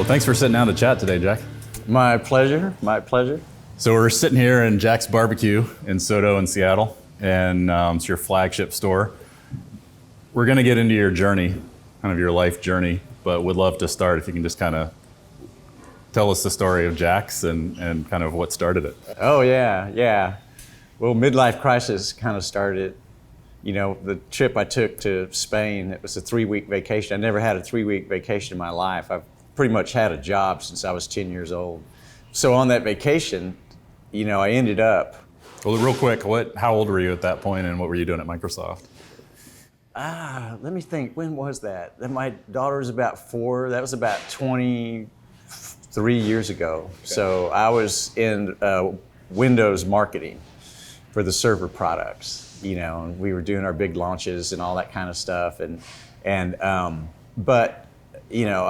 Thanks for sitting down to chat today, Jack. My pleasure, my pleasure. So we're sitting here in Jack's Barbecue in Soto in Seattle, and it's your flagship store. We're gonna get into your journey, kind of your life journey, but would love to start if you can just kind of tell us the story of Jack's and kind of what started it. Oh yeah. Well, Midlife Crisis kind of started it. You know, the trip I took to Spain, it was a 3-week vacation. I never had a 3-week vacation in my life. I've pretty much had a job since I was 10 years old. So on that vacation, you know, I ended up. Well, real quick, how old were you at that point and what were you doing at Microsoft? Let me think, when was that? My daughter was about 4, that was about 23 years ago. Okay. So I was in Windows marketing for the server products, you know, and we were doing our big launches and all that kind of stuff. But, you know,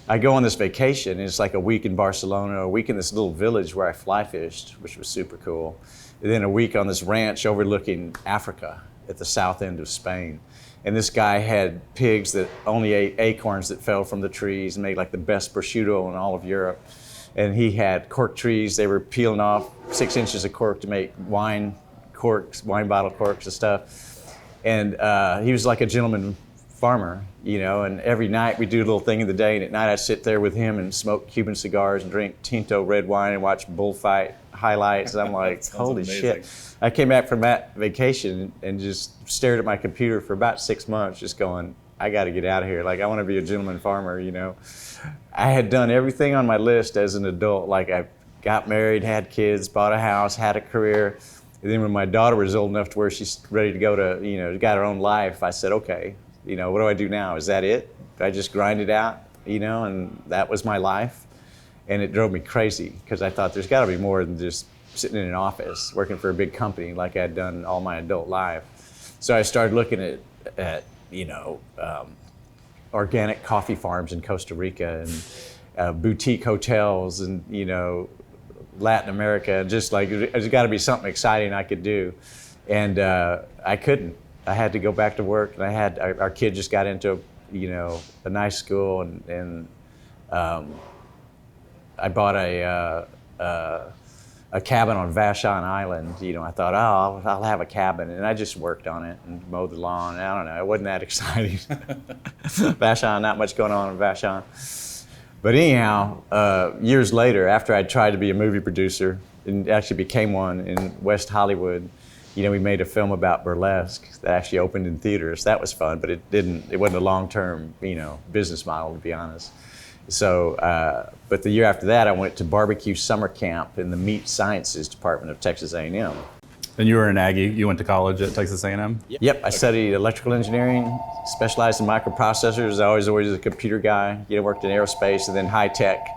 I go on this vacation, and it's like a week in Barcelona, a week in this little village where I fly fished, which was super cool. And then a week on this ranch overlooking Africa at the south end of Spain. And this guy had pigs that only ate acorns that fell from the trees and made like the best prosciutto in all of Europe. And he had cork trees. They were peeling off 6 inches of cork to make wine bottle corks and stuff. And he was like a gentleman farmer, you know, and every night we do a little thing in the day, and at night I sit there with him and smoke Cuban cigars and drink Tinto red wine and watch bullfight highlights, and I'm like, holy amazing. shit. I came back from that vacation and just stared at my computer for about 6 months, just going, I got to get out of here. Like, I want to be a gentleman farmer, you know. I had done everything on my list as an adult. Like, I got married, had kids, bought a house, had a career. And then when my daughter was old enough to where she's ready to go to, you know, got her own life, I said, okay, you know, what do I do now? Is that it? I just grind it out, you know, and that was my life. And it drove me crazy because I thought there's got to be more than just sitting in an office working for a big company like I'd done all my adult life. So I started looking at you know, organic coffee farms in Costa Rica and boutique hotels and, you know, Latin America. Just like, there's got to be something exciting I could do. And I couldn't. I had to go back to work, and our kid just got into, you know, a nice school, and I bought a cabin on Vashon Island. You know, I thought, oh, I'll have a cabin, and I just worked on it and mowed the lawn. I don't know, it wasn't that exciting. Vashon, not much going on in Vashon. But anyhow, years later, after I tried to be a movie producer and actually became one in West Hollywood, you know, we made a film about burlesque that actually opened in theaters. That was fun, but it wasn't a long-term, you know, business model, to be honest. So, but the year after that, I went to barbecue summer camp in the Meat Sciences Department of Texas A&M. And you were an Aggie. You went to college at Texas A&M? Yep, I studied electrical engineering, specialized in microprocessors. I was always a computer guy. You know, worked in aerospace and then high tech.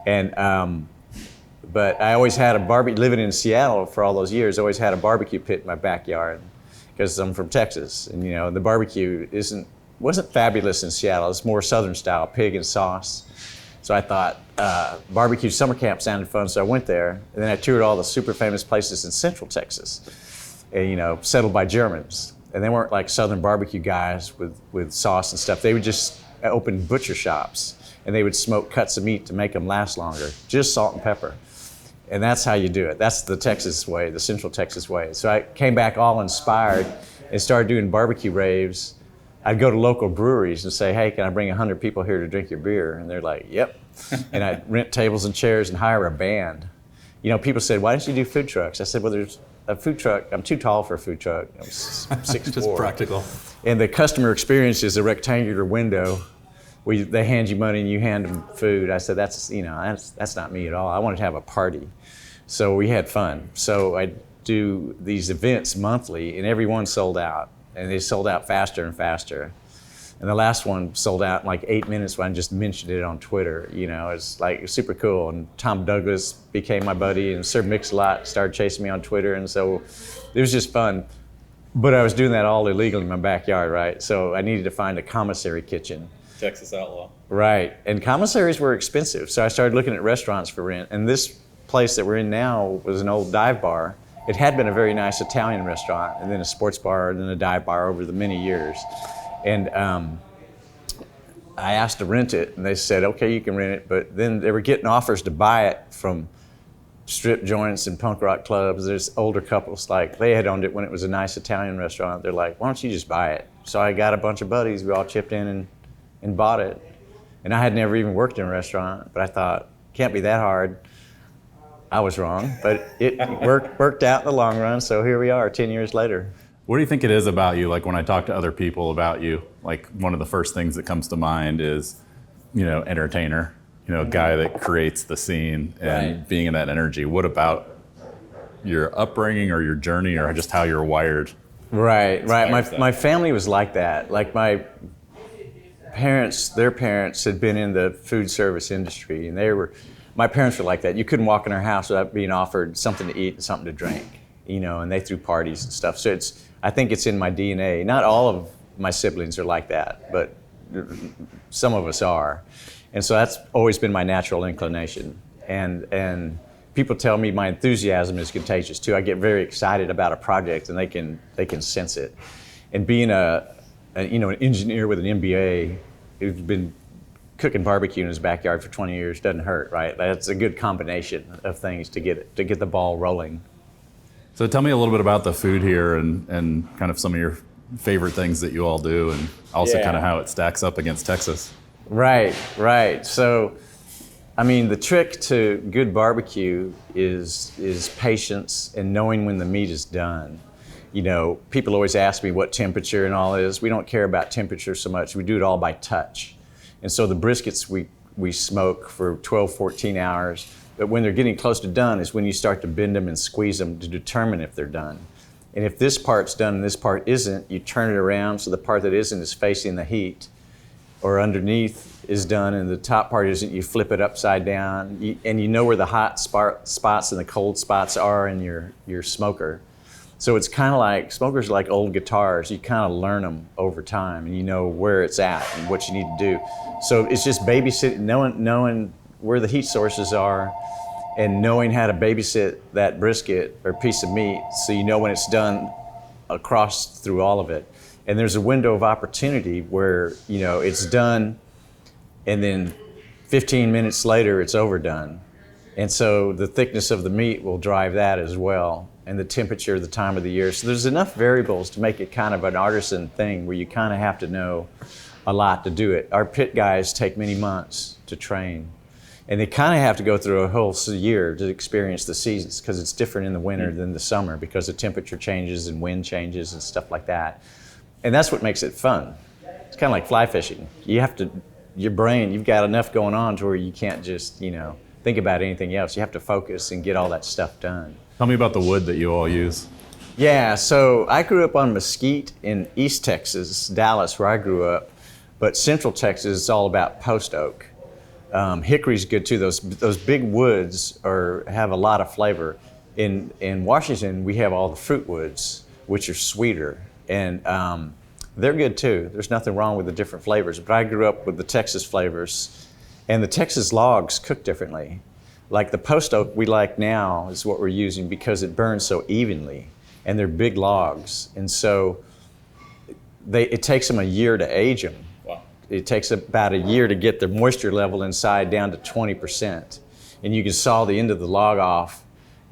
And but I always had living in Seattle for all those years, always had a barbecue pit in my backyard because I'm from Texas. And, you know, the barbecue wasn't fabulous in Seattle. It's more Southern style, pig and sauce. So I thought barbecue summer camp sounded fun, so I went there. And then I toured all the super famous places in Central Texas, and, you know, settled by Germans. And they weren't like Southern barbecue guys with sauce and stuff. They would just open butcher shops, and they would smoke cuts of meat to make them last longer, just salt and pepper. And that's how you do it. That's the Texas way, the Central Texas way. So I came back all inspired and started doing barbecue raves. I'd go to local breweries and say, hey, can I bring 100 people here to drink your beer? And they're like, yep. And I'd rent tables and chairs and hire a band. You know, people said, why don't you do food trucks? I said, well, there's a food truck. I'm too tall for a food truck. I'm 6'4". Just practical. And the customer experience is a rectangular window. They hand you money and you hand them food. I said, that's not me at all. I wanted to have a party. So we had fun. So I do these events monthly, and every one sold out. And they sold out faster and faster. And the last one sold out in like 8 minutes when I just mentioned it on Twitter. You know, it's like super cool. And Tom Douglas became my buddy, and Sir Mix-a-Lot started chasing me on Twitter. And so it was just fun. But I was doing that all illegal in my backyard, right? So I needed to find a commissary kitchen. Texas outlaw. Right, and commissaries were expensive, so I started looking at restaurants for rent. And this place that we're in now was an old dive bar. It had been a very nice Italian restaurant, and then a sports bar, and then a dive bar over the many years. And I asked to rent it, and they said, okay, you can rent it. But then they were getting offers to buy it from strip joints and punk rock clubs. There's older couples, like they had owned it when it was a nice Italian restaurant. They're like, why don't you just buy it? So I got a bunch of buddies, we all chipped in and bought it. And I had never even worked in a restaurant, but I thought, can't be that hard. I was wrong, but it worked out in the long run, so here we are 10 years later. What do you think it is about you? Like when I talk to other people about you, like one of the first things that comes to mind is, entertainer, a guy that creates the scene and being in that energy. What about your upbringing or your journey or just how you're wired? Right. My family was like that. Like my parents, their parents had been in the food service industry, and my parents were like that. You couldn't walk in our house without being offered something to eat and something to drink, and they threw parties and stuff. So I think it's in my DNA. Not all of my siblings are like that, but some of us are. And so that's always been my natural inclination. And people tell me my enthusiasm is contagious too. I get very excited about a project and they can sense it. And being an engineer with an MBA who's been cooking barbecue in his backyard for 20 years doesn't hurt, right? That's a good combination of things to get the ball rolling. So tell me a little bit about the food here and kind of some of your favorite things that you all do, and also kind of how it stacks up against Texas. Right. So, the trick to good barbecue is patience and knowing when the meat is done. People always ask me what temperature and all is. We don't care about temperature so much. We do it all by touch. And so the briskets we smoke for 12, 14 hours. But when they're getting close to done is when you start to bend them and squeeze them to determine if they're done. And if this part's done and this part isn't, you turn it around so the part that isn't is facing the heat, or underneath is done and the top part isn't, you flip it upside down, and you know where the hot spots and the cold spots are in your smoker. So it's kind of like, smokers are like old guitars. You kind of learn them over time and you know where it's at and what you need to do. So it's just babysitting, knowing where the heat sources are, and knowing how to babysit that brisket or piece of meat so you know when it's done across through all of it. And there's a window of opportunity where, it's done and then 15 minutes later it's overdone. And so the thickness of the meat will drive that as well, and the temperature, the time of the year. So there's enough variables to make it kind of an artisan thing where you kind of have to know a lot to do it. Our pit guys take many months to train. And they kind of have to go through a whole year to experience the seasons, because it's different in the winter than the summer because the temperature changes and wind changes and stuff like that. And that's what makes it fun. It's kind of like fly fishing. Your brain, you've got enough going on to where you can't just, think about anything else. You have to focus and get all that stuff done. Tell me about the wood that you all use. Yeah, so I grew up on mesquite in East Texas, Dallas, where I grew up. But Central Texas is all about post oak. Hickory's good too. Those big woods have a lot of flavor. In Washington, we have all the fruit woods, which are sweeter, and they're good too. There's nothing wrong with the different flavors. But I grew up with the Texas flavors, and the Texas logs cook differently. Like the post oak we like now is what we're using because it burns so evenly, and they're big logs, and so it takes them a year to age them. It takes about a year to get the moisture level inside down to 20%. And you can saw the end of the log off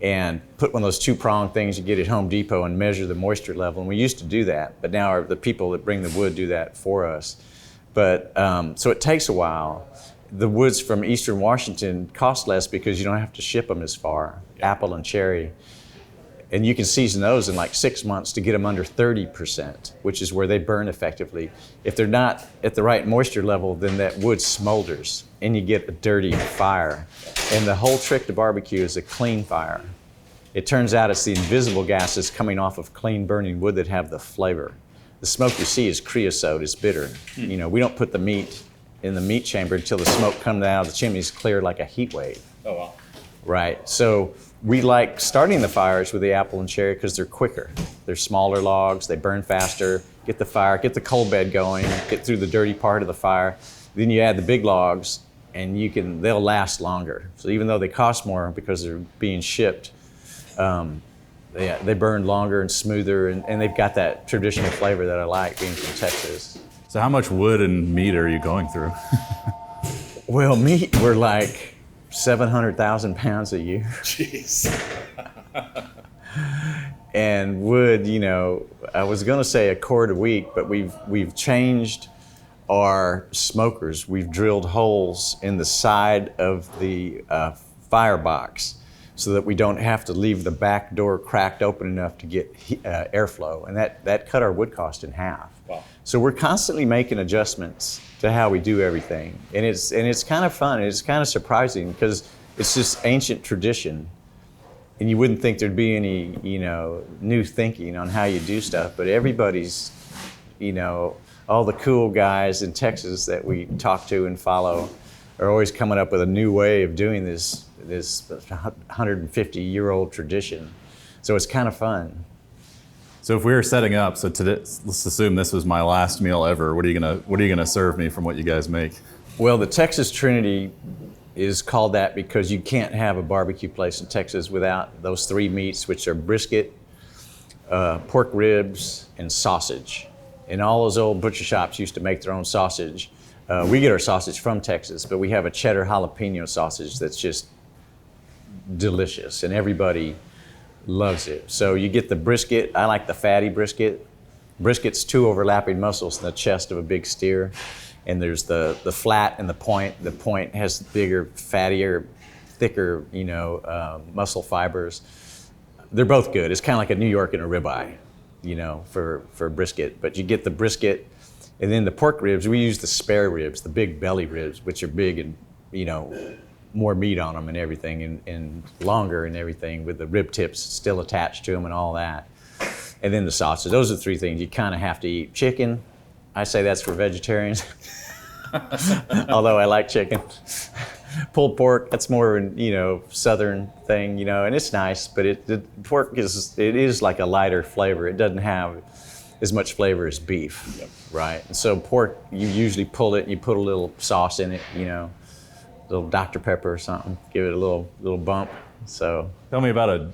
and put one of those two-prong things you get at Home Depot and measure the moisture level. And we used to do that, but now the people that bring the wood do that for us. But so it takes a while. The woods from Eastern Washington cost less because you don't have to ship them as far, apple and cherry. And you can season those in like 6 months to get them under 30%, which is where they burn effectively. If they're not at the right moisture level, then that wood smolders and you get a dirty fire. And the whole trick to barbecue is a clean fire. It turns out it's the invisible gases coming off of clean burning wood that have the flavor. The smoke you see is creosote, it's bitter. We don't put the meat in the meat chamber until the smoke comes out of the chimneys clear like a heat wave. Oh, wow. Right, so we like starting the fires with the apple and cherry because they're quicker. They're smaller logs, they burn faster, get the coal bed going, get through the dirty part of the fire. Then you add the big logs and they'll last longer. So even though they cost more because they're being shipped, they burn longer and smoother, and they've got that traditional flavor that I like being from Texas. So how much wood and meat are you going through? Well, meat, we're like 700,000 pounds a year. Jeez. And wood, I was going to say a cord a week, but we've changed our smokers. We've drilled holes in the side of the firebox so that we don't have to leave the back door cracked open enough to get airflow, and that cut our wood cost in half. Wow. So we're constantly making adjustments to how we do everything, and it's kind of fun. It's kind of surprising because it's just ancient tradition, and you wouldn't think there'd be any new thinking on how you do stuff. But everybody's, all the cool guys in Texas that we talk to and follow are always coming up with a new way of doing this 150-year-old tradition. So it's kind of fun. So if we were setting up, so today, let's assume this was my last meal ever. What are you gonna serve me from what you guys make? Well, the Texas Trinity is called that because you can't have a barbecue place in Texas without those three meats, which are brisket, pork ribs, and sausage. And all those old butcher shops used to make their own sausage. We get our sausage from Texas, but we have a cheddar jalapeno sausage that's just delicious, and everybody loves it. So you get the brisket. I like the fatty brisket. Brisket's two overlapping muscles in the chest of a big steer, and there's the flat and the point. The point has bigger, fattier, thicker, muscle fibers. They're both good. It's kind of like a New York and a ribeye, for brisket. But you get the brisket, and then the pork ribs. We use the spare ribs, the big belly ribs, which are big and more meat on them and everything, and longer and everything, with the rib tips still attached to them and all that. And then the sausage. Those are the three things you kind of have to eat. Chicken, I say that's for vegetarians, although I like chicken. Pulled pork, that's more an southern thing, and it's nice, but the pork is like a lighter flavor. It doesn't have as much flavor as beef, yep. Right? And so pork, you usually pull it and you put a little sauce in it, a little Dr. Pepper or something, give it a little bump. So tell me about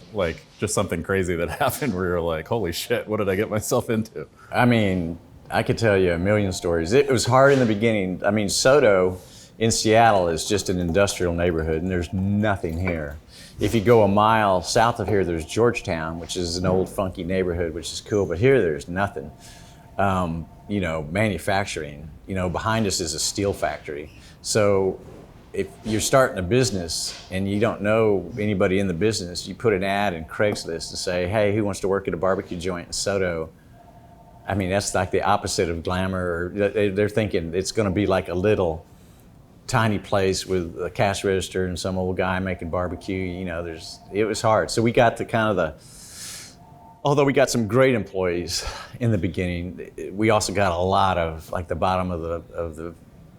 just something crazy that happened where you're like, holy shit, what did I get myself into? I mean, I could tell you a million stories. It was hard in the beginning. I mean, Soto in Seattle is just an industrial neighborhood, and there's nothing here. If you go a mile south of here, there's Georgetown, which is an old funky neighborhood, which is cool, but here there's nothing. Manufacturing, behind us is a steel factory. So if you're starting a business and you don't know anybody in the business, you put an ad in Craigslist and say, hey, who wants to work at a barbecue joint in Soto? I mean, that's like the opposite of glamour. They're thinking it's going to be like a little tiny place with a cash register and some old guy making barbecue. It was hard. So we got to although we got some great employees in the beginning, we also got a lot of like the bottom of the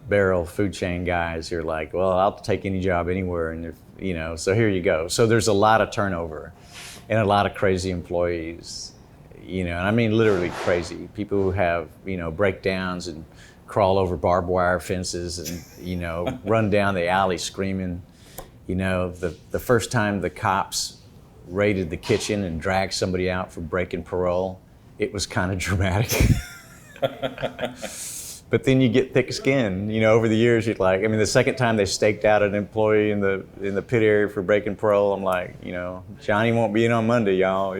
barrel food chain guys who are like, well, I'll take any job anywhere, and so here you go. So there's a lot of turnover and a lot of crazy employees, and I mean literally crazy people who have breakdowns and crawl over barbed wire fences and run down the alley screaming. The first time the cops raided the kitchen and dragged somebody out for breaking parole, it was kind of dramatic. But then you get thick skin, over the years. You're like, the second time they staked out an employee in the pit area for breaking parole, I'm like, Johnny won't be in on Monday, y'all.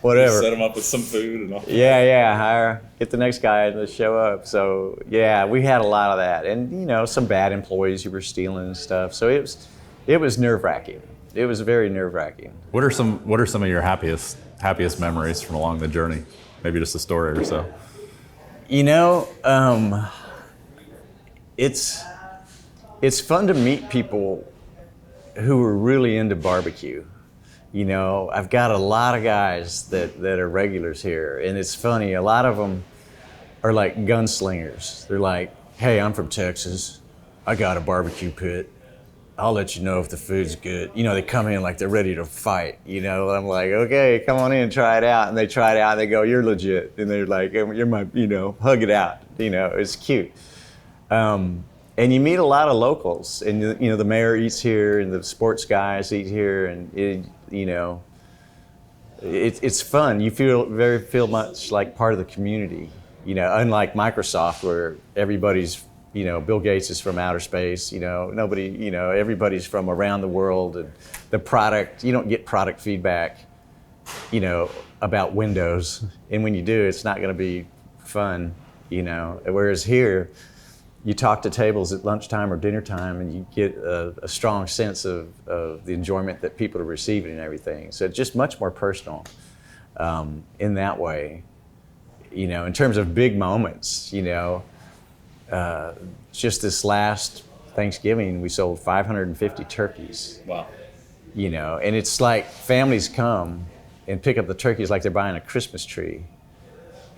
Whatever. Set him up with some food and all. Yeah. Get the next guy to show up. So yeah, we had a lot of that, and some bad employees who were stealing and stuff. So it was nerve-wracking. It was very nerve-wracking. What are some of your happiest memories from along the journey? Maybe just a story or so. It's fun to meet people who are really into barbecue. I've got a lot of guys that are regulars here, and it's funny, a lot of them are like gunslingers. They're like, hey, I'm from Texas. I got a barbecue pit. I'll let you know if the food's good. They come in like they're ready to fight. I'm like, okay, come on in, try it out. And they try it out, and they go, you're legit. And they're like, you're my, hug it out. It's cute. And you meet a lot of locals, and the mayor eats here, and the sports guys eat here, and it's fun. You feel much like part of the community, unlike Microsoft where everybody's, Bill Gates is from outer space, nobody, everybody's from around the world, and the product, you don't get product feedback, about Windows. And when you do, it's not going to be fun, Whereas here, you talk to tables at lunchtime or dinner time and you get a strong sense of the enjoyment that people are receiving and everything. So it's just much more personal in that way. In terms of big moments, just this last Thanksgiving, we sold 550 turkeys. Wow. And it's like families come and pick up the turkeys like they're buying a Christmas tree.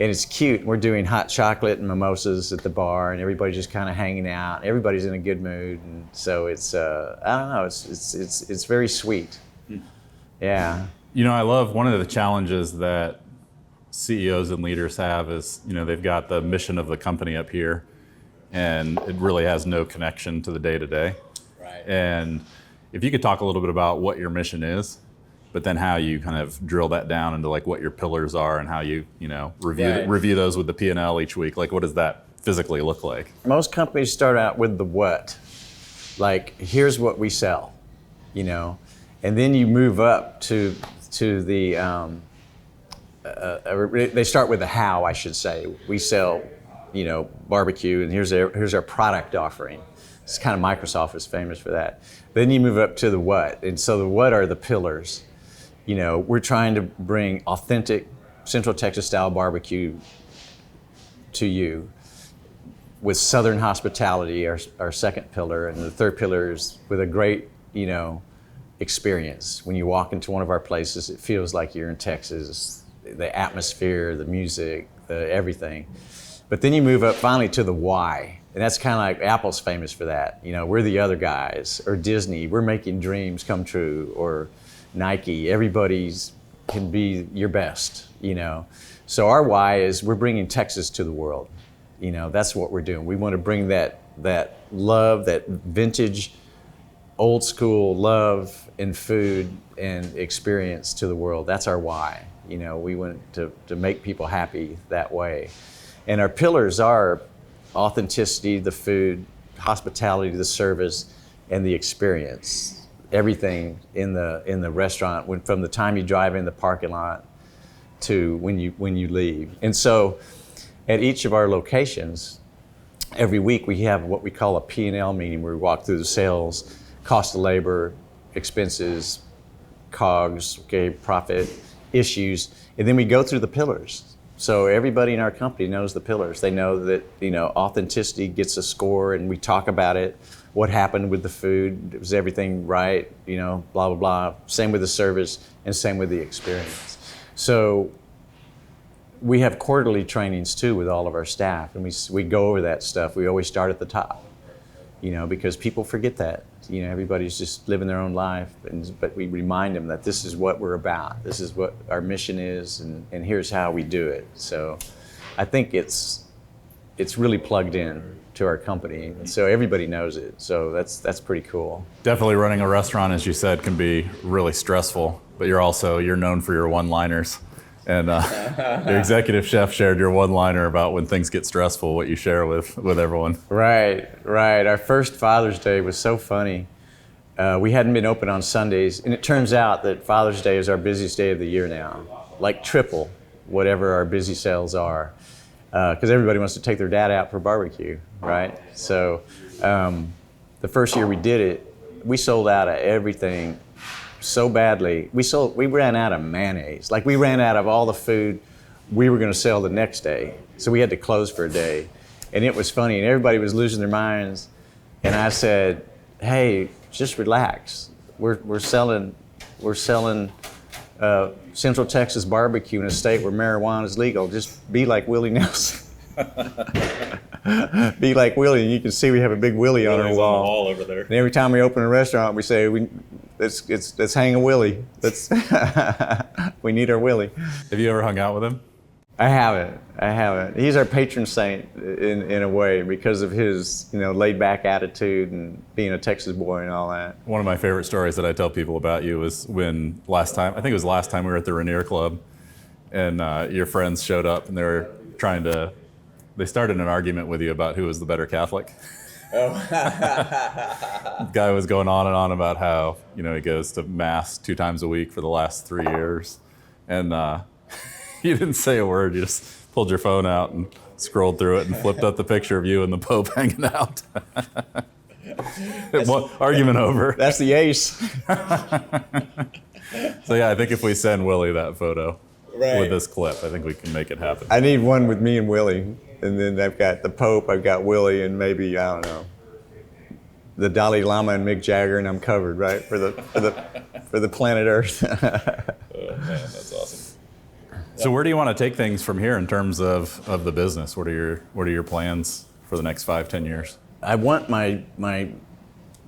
And it's cute. We're doing hot chocolate and mimosas at the bar, and everybody's just kind of hanging out. Everybody's in a good mood, and so it's I don't know. It's very sweet. Yeah. I love one of the challenges that CEOs and leaders have is they've got the mission of the company up here, and it really has no connection to the day to day. Right. And if you could talk a little bit about what your mission is, but then how you kind of drill that down into like what your pillars are and how you review those with the P&L each week. Like, what does that physically look like? Most companies start out with the what, like here's what we sell, and then you move up to the they start with the how, I should say. We sell, barbecue, and here's our product offering. It's kind of Microsoft is famous for that. Then you move up to the what, and so the what are the pillars. We're trying to bring authentic Central Texas style barbecue to you with Southern hospitality, our second pillar, and the third pillar is with a great, experience. When you walk into one of our places, it feels like you're in Texas. The atmosphere, the music, everything. But then you move up finally to the why, and that's kind of like Apple's famous for that. We're the other guys, or Disney, we're making dreams come true, or Nike, everybody's can be your best, So our why is we're bringing Texas to the world. That's what we're doing. We want to bring that love, that vintage, old school love and food and experience to the world. That's our why. We want to make people happy that way. And our pillars are authenticity, the food, hospitality, the service, and the experience. Everything in the restaurant, from the time you drive in the parking lot to when you leave. And so at each of our locations, every week we have what we call a P&L meeting where we walk through the sales, cost of labor, expenses, COGS, profit, issues, and then we go through the pillars. So everybody in our company knows the pillars. They know that authenticity gets a score, and we talk about it. What happened with the food? Was everything right? Blah, blah, blah. Same with the service and same with the experience. So we have quarterly trainings too with all of our staff, and we go over that stuff. We always start at the top, because people forget that. Everybody's just living their own life, but we remind them that this is what we're about. This is what our mission is, and here's how we do it. So I think it's really plugged in to our company, and so everybody knows it. So that's pretty cool. Definitely running a restaurant, as you said, can be really stressful, but you're known for your one-liners. And your executive chef shared your one-liner about when things get stressful, what you share with everyone. Right. Our first Father's Day was so funny. We hadn't been open on Sundays, and it turns out that Father's Day is our busiest day of the year now, like triple whatever our busy sales are. Because everybody wants to take their dad out for barbecue, right? So the first year we did it, we sold out of everything so badly. We ran out of mayonnaise. Like, we ran out of all the food we were going to sell the next day. So we had to close for a day. And it was funny, and everybody was losing their minds. And I said, hey, just relax. We're selling Central Texas barbecue in a state where marijuana is legal. Just be like Willie Nelson. Be like Willie, and you can see we have a big Willie on our wall. On the wall over there. And every time we open a restaurant, we say, let's hang a Willie. We need our Willie. Have you ever hung out with him? I haven't. He's our patron saint in a way because of his laid back attitude and being a Texas boy and all that. One of my favorite stories that I tell people about you was when I think it was last time we were at the Rainier Club, and your friends showed up and they were trying to They started an argument with you about who was the better Catholic. The guy was going on and on about how, he goes to mass 2 times a week for the last 3 years. And you didn't say a word. You just pulled your phone out and scrolled through it and flipped up the picture of you and the Pope hanging out. Argument over. That's the ace. So yeah, I think if we send Willie that photo Right. with this clip, I think we can make it happen. I need one with me and Willie. And then I've got the Pope, I've got Willie, and maybe, I don't know, the Dalai Lama and Mick Jagger, and I'm covered, right, for the planet Earth. Oh man, that's awesome. So where do you want to take things from here in terms of the business? What are your plans for the next 5-10 years? I want my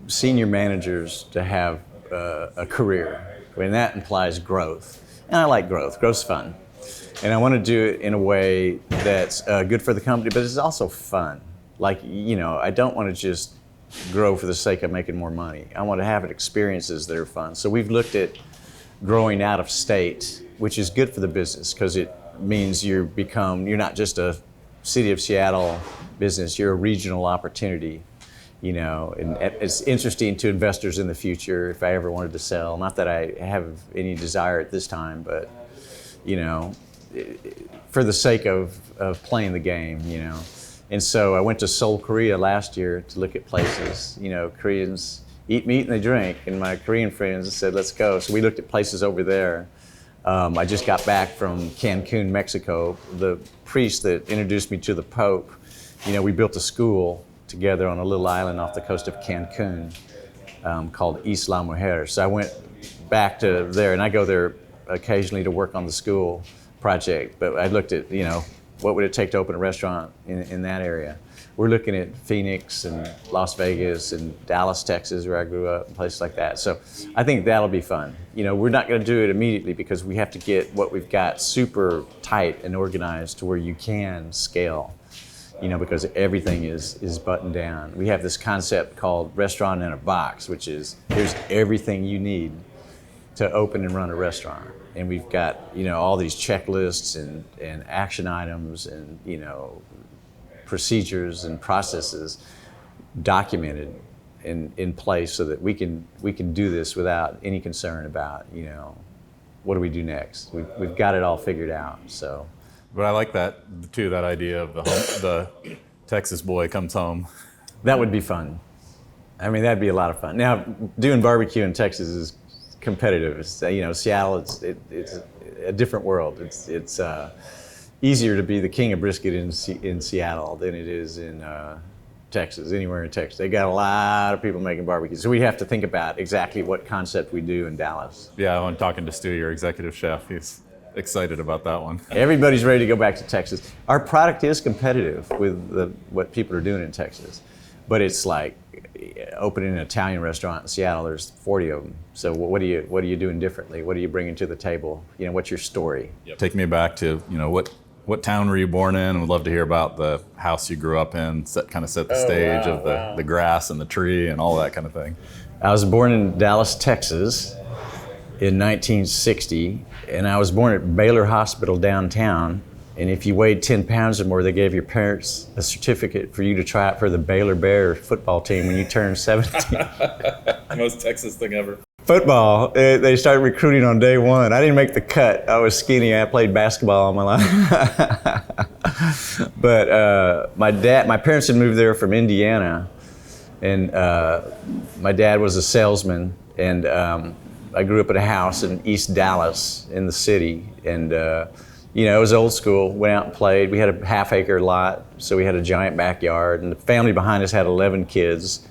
senior managers to have a career, and that implies growth. And I like growth. Growth's fun. And I want to do it in a way that's good for the company, but it's also fun. Like, I don't want to just grow for the sake of making more money. I want to have experiences that are fun. So we've looked at growing out of state, which is good for the business because it means you're not just a city of Seattle business, you're a regional opportunity. And it's interesting to investors in the future if I ever wanted to sell. Not that I have any desire at this time, but, for the sake of playing the game, And so I went to Seoul, Korea last year to look at places. Koreans eat meat and they drink, and my Korean friends said, let's go. So we looked at places over there. I just got back from Cancun, Mexico. The priest that introduced me to the Pope, we built a school together on a little island off the coast of Cancun called Isla Mujer. So I went back to there, and I go there occasionally to work on the school project. But I looked at, what would it take to open a restaurant in that area? We're looking at Phoenix and Las Vegas and Dallas, Texas, where I grew up, and places like that. So I think that'll be fun. We're not going to do it immediately because we have to get what we've got super tight and organized to where you can scale, because everything is buttoned down. We have this concept called restaurant in a box, which is here's everything you need to open and run a restaurant. And we've got, all these checklists and action items and, procedures and processes documented in place so that we can do this without any concern about, what do we do next? We've got it all figured out, so. But I like that, too, that idea of the Texas boy comes home. That would be fun. I mean, that'd be a lot of fun. Now, doing barbecue in Texas is competitive. It's, Seattle, it's a different world. It's easier to be the king of brisket in Seattle than it is in Texas, anywhere in Texas. They got a lot of people making barbecue. So we have to think about exactly what concept we do in Dallas. Yeah, I'm talking to Stu, your executive chef. He's excited about that one. Everybody's ready to go back to Texas. Our product is competitive with what people are doing in Texas, but it's like opening an Italian restaurant in Seattle. There's 40 of them. So what are you doing differently? What are you bringing to the table? What's your story? Yep. Take me back to what town were you born in? We'd love to hear about the house you grew up in. Set the stage of the grass and the tree and all that kind of thing. I was born in Dallas, Texas, in 1960, and I was born at Baylor Hospital downtown. And if you weighed 10 pounds or more, they gave your parents a certificate for you to try out for the Baylor Bear football team when you turned 17. Most Texas thing ever. Football, they started recruiting on day one. I didn't make the cut. I was skinny. I played basketball all my life. But my parents had moved there from Indiana, and my dad was a salesman, and I grew up in a house in East Dallas in the city, and it was old school. Went out and played. We had a half-acre lot, so we had a giant backyard, and the family behind us had 11 kids.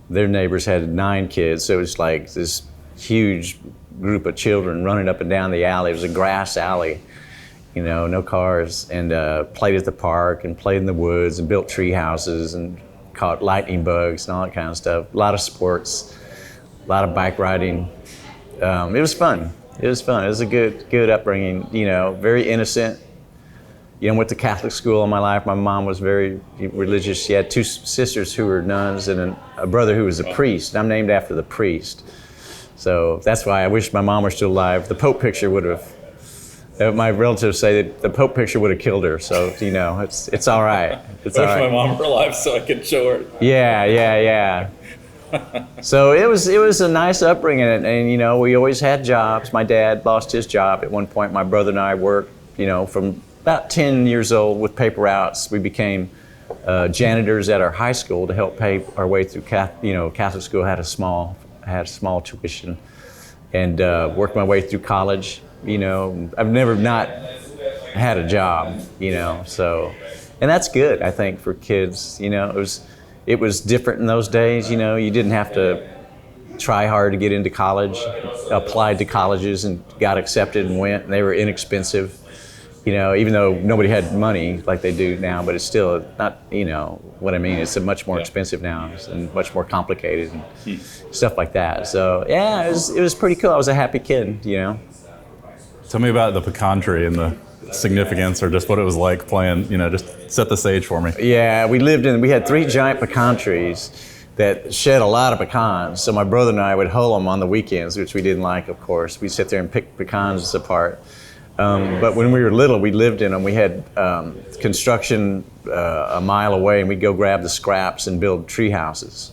Their neighbors had 9 kids, so it was like this huge group of children running up and down the alley. It was a grass alley, no cars, and played at the park and played in the woods and built tree houses and caught lightning bugs and all that kind of stuff. A lot of sports, a lot of bike riding. It was fun. It was a good upbringing, very innocent. Went to Catholic school all my life. My mom was very religious. She had 2 sisters who were nuns and a brother who was a priest. I'm named after the priest. So that's why I wish my mom were still alive. The Pope picture would have My relatives say that the Pope picture would have killed her, so it's all right. It's I all wish my right. mom were alive so I could show her. Yeah. So it was a nice upbringing, and we always had jobs. My dad lost his job at one point. My brother and I worked, from about 10 years old with paper routes. We became janitors at our high school to help pay our way through Catholic school had a small tuition, and worked my way through college. I've never not had a job, so, and that's good, I think, for kids. It was different in those days. You didn't have to try hard to get into college. Applied to colleges and got accepted and went, and they were inexpensive. Even though nobody had money like they do now, but it's still not, what I mean. It's much more expensive now and much more complicated and stuff like that. So yeah, it was pretty cool. I was a happy kid, Tell me about the pecan tree and the significance, or just what it was like playing, just set the stage for me. Yeah, we had 3 giant pecan trees that shed a lot of pecans. So my brother and I would hoe them on the weekends, which we didn't like, of course. We'd sit there and pick pecans apart. But when we were little, we lived in them. We had construction a mile away, and we'd go grab the scraps and build tree houses.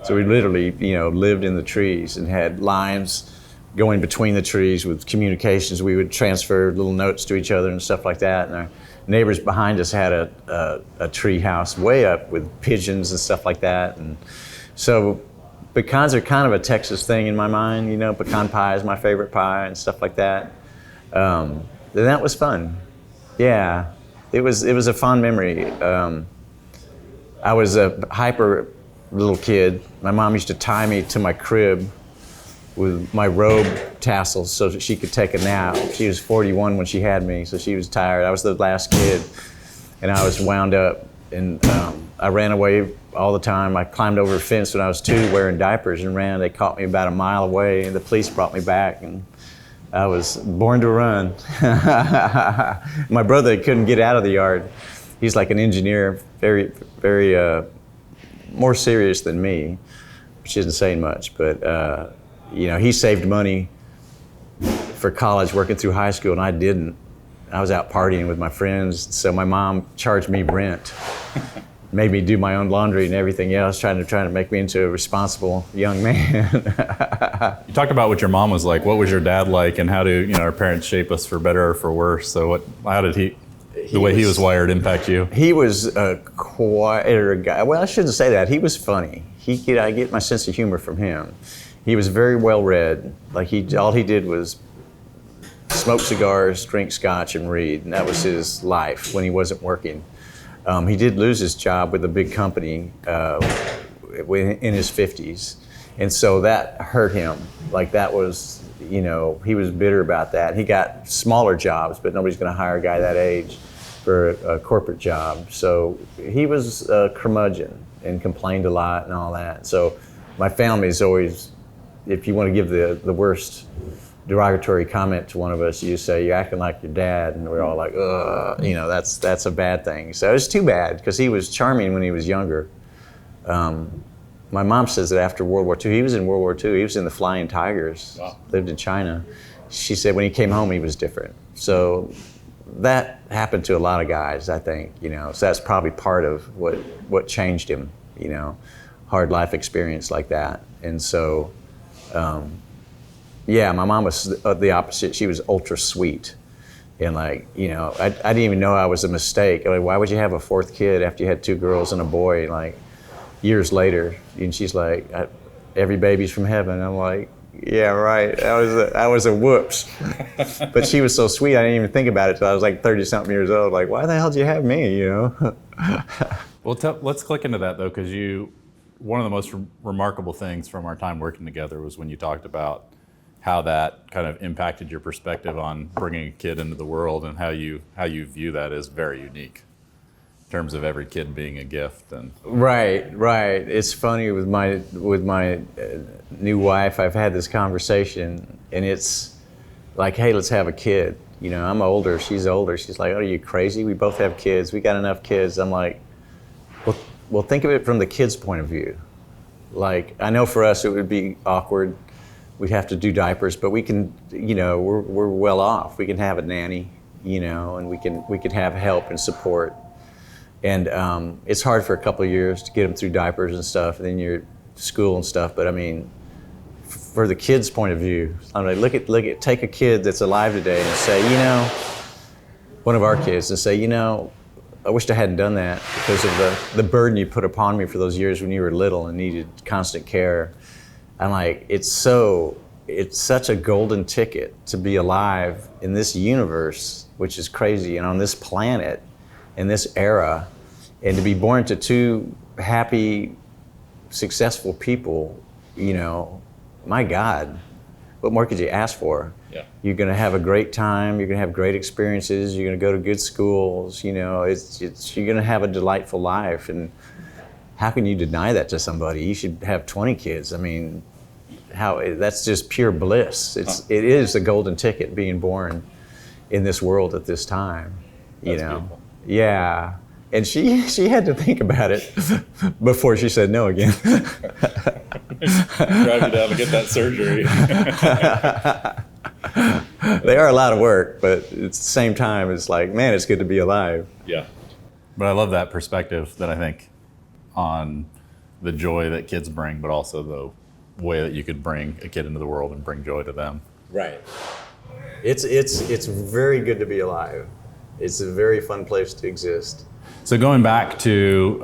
So we literally, lived in the trees and had lines going between the trees with communications. We would transfer little notes to each other and stuff like that. And our neighbors behind us had a tree house way up with pigeons and stuff like that. And so pecans are kind of a Texas thing in my mind. Pecan pie is my favorite pie and stuff like that. And that was fun. Yeah, it was a fond memory. I was a hyper little kid. My mom used to tie me to my crib with my robe tassels so that she could take a nap. She was 41 when she had me, so she was tired. I was the last kid, and I was wound up, and I ran away all the time. I climbed over a fence when I was 2 wearing diapers and ran. They caught me about a mile away, and the police brought me back, and I was born to run. My brother couldn't get out of the yard. He's like an engineer, very, very more serious than me, which isn't saying much, but he saved money for college working through high school, and I didn't. I was out partying with my friends, so my mom charged me rent, made me do my own laundry and everything else, trying to make me into a responsible young man. You talked about what your mom was like. What was your dad like, and how do our parents shape us for better or for worse? So how did he was wired impact you? He was a quieter guy. Well, I shouldn't say that. He was funny. I get my sense of humor from him. He was very well read. Like all he did was smoke cigars, drink scotch, and read, and that was his life when he wasn't working. He did lose his job with a big company in his 50s, and so that hurt him. Like that was, he was bitter about that. He got smaller jobs, but nobody's going to hire a guy that age for a corporate job. So he was a curmudgeon and complained a lot and all that. So my family's always, if you want to give the worst derogatory comment to one of us, you say, "You're acting like your dad," and we're all like, "Ugh," that's a bad thing. So it's too bad, because he was charming when he was younger. My mom says that after World War II, he was in World War II, he was in the Flying Tigers, wow. Lived in China. She said when he came home, he was different. So that happened to a lot of guys, I think, so that's probably part of what changed him, hard life experience like that. And so, yeah, my mom was the opposite. She was ultra sweet. And I didn't even know I was a mistake. Why would you have a 4th kid after you had 2 girls and a boy, years later? And she's like, every baby's from heaven. I'm like, yeah, right. That was a whoops. But she was so sweet, I didn't even think about it till I was 30-something years old. Like, why the hell did you have me, Well, let's click into that, though, because one of the most remarkable things from our time working together was when you talked about how that kind of impacted your perspective on bringing a kid into the world, and how you view that as very unique in terms of every kid being a gift. And Right. It's funny with my new wife. I've had this conversation, and it's like, hey, let's have a kid. I'm older, she's older. She's like, oh, are you crazy? We both have kids. We got enough kids. I'm like, well, think of it from the kid's point of view. I know for us it would be awkward, we have to do diapers, but we can, we're well off. We can have a nanny, and we can have help and support. And it's hard for a couple of years to get them through diapers and stuff, and then you're school and stuff. But I mean, for the kid's point of view, I'm like, take a kid that's alive today and say, one of our kids, and say, I wished I hadn't done that because of the burden you put upon me for those years when you were little and needed constant care. I'm like, it's such a golden ticket to be alive in this universe, which is crazy, and on this planet, in this era, and to be born to two happy, successful people, my God, what more could you ask for? Yeah. You're going to have a great time. You're going to have great experiences. You're going to go to good schools. You're going to have a delightful life. And how can you deny that to somebody? You should have 20 kids. I mean, that's just pure bliss. It is a golden ticket being born in this world at this time. That's beautiful. Yeah. And she had to think about it before she said no again. Drive you down to get that surgery. They are a lot of work, but at the same time, it's like, man, it's good to be alive. Yeah. But I love that perspective that I think on the joy that kids bring, but also the way that you could bring a kid into the world and bring joy to them. Right. It's very good to be alive. It's a very fun place to exist. So going back to,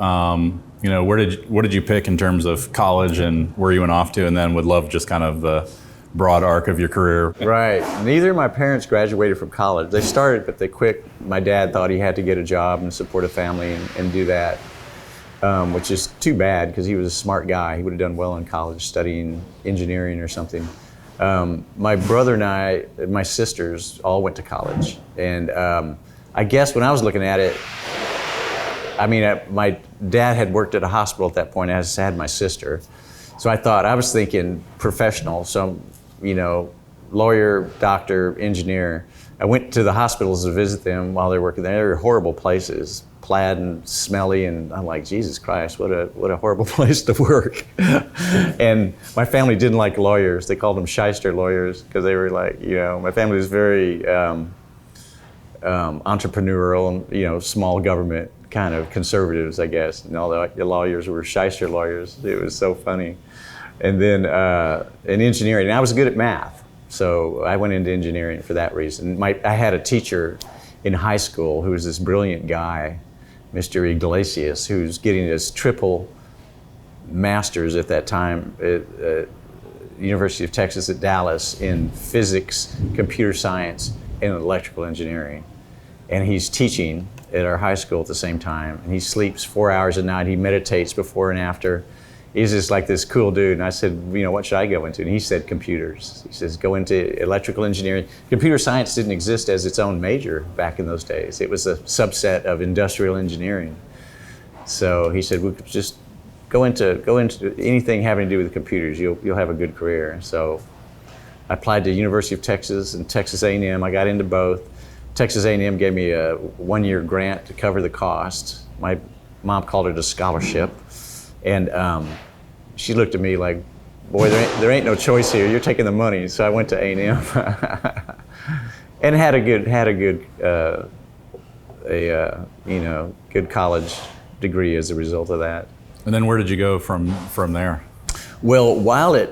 what did you pick in terms of college and where you went off to, and then would love just kind of the broad arc of your career. Right. Neither of my parents graduated from college. They started, but they quit. My dad thought he had to get a job and support a family and do that, which is too bad because he was a smart guy. He would have done well in college studying engineering or something. My brother and I, my sisters, all went to college. And I guess when I was looking at it, my dad had worked at a hospital at that point, as had my sister. So I was thinking professional, so, lawyer, doctor, engineer. I went to the hospitals to visit them while they were working there. They were horrible places, plaid and smelly, and I'm like, Jesus Christ, what a horrible place to work. And my family didn't like lawyers. They called them shyster lawyers because they were like, my family was very entrepreneurial and, small government kind of conservatives, I guess. And all the lawyers were shyster lawyers. It was so funny. And then in engineering, and I was good at math. So I went into engineering for that reason. I had a teacher in high school who was this brilliant guy, Mr. Iglesias, who's getting his triple master's at that time at University of Texas at Dallas in physics, computer science, and electrical engineering. And he's teaching at our high school at the same time. And he sleeps 4 hours a night. He meditates before and after. He's just like this cool dude. And I said, what should I go into? And he said computers. He says, go into electrical engineering. Computer science didn't exist as its own major back in those days. It was a subset of industrial engineering. So he said, we could just go into anything having to do with computers. You'll have a good career. So I applied to University of Texas and Texas A&M. I got into both. Texas A&M gave me a 1-year grant to cover the cost. My mom called it a scholarship. And she looked at me like, boy, there ain't no choice here. You're taking the money. So I went to A&M and had a good college degree as a result of that. And then where did you go from there? Well, while at